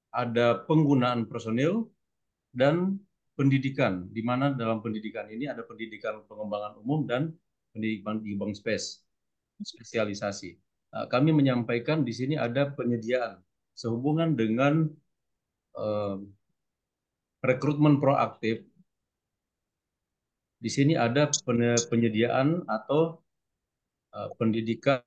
ada penggunaan personil, dan pendidikan, di mana dalam pendidikan ini ada pendidikan pengembangan umum dan pendidikan di bidang spesialisasi. Kami menyampaikan di sini ada penyediaan sehubungan dengan rekrutmen proaktif. Di sini ada penyediaan atau pendidikan